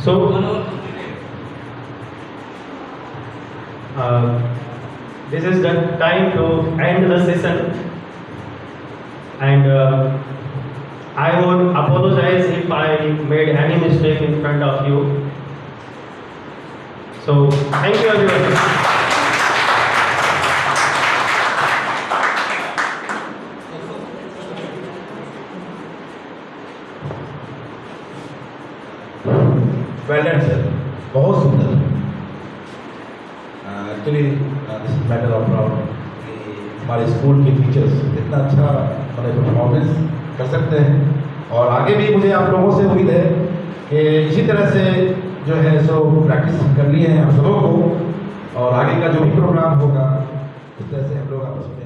So, this is the time to end the session, and I would apologize if I made any mistake in front of you. So, thank you everyone. Well done, sir. बहुत सुंदर। Actually this is matter of proud कि हमारे school के teachers इतना अच्छा हमारे performance कर सकते हैं, और आगे भी मुझे आप लोगों से उम्मीद है कि इसी तरह से जो है सो प्रैक्टिस करनी है हम सबों को, और आगे का जो भी प्रोग्राम होगा उस तरह से हम लोग आपस में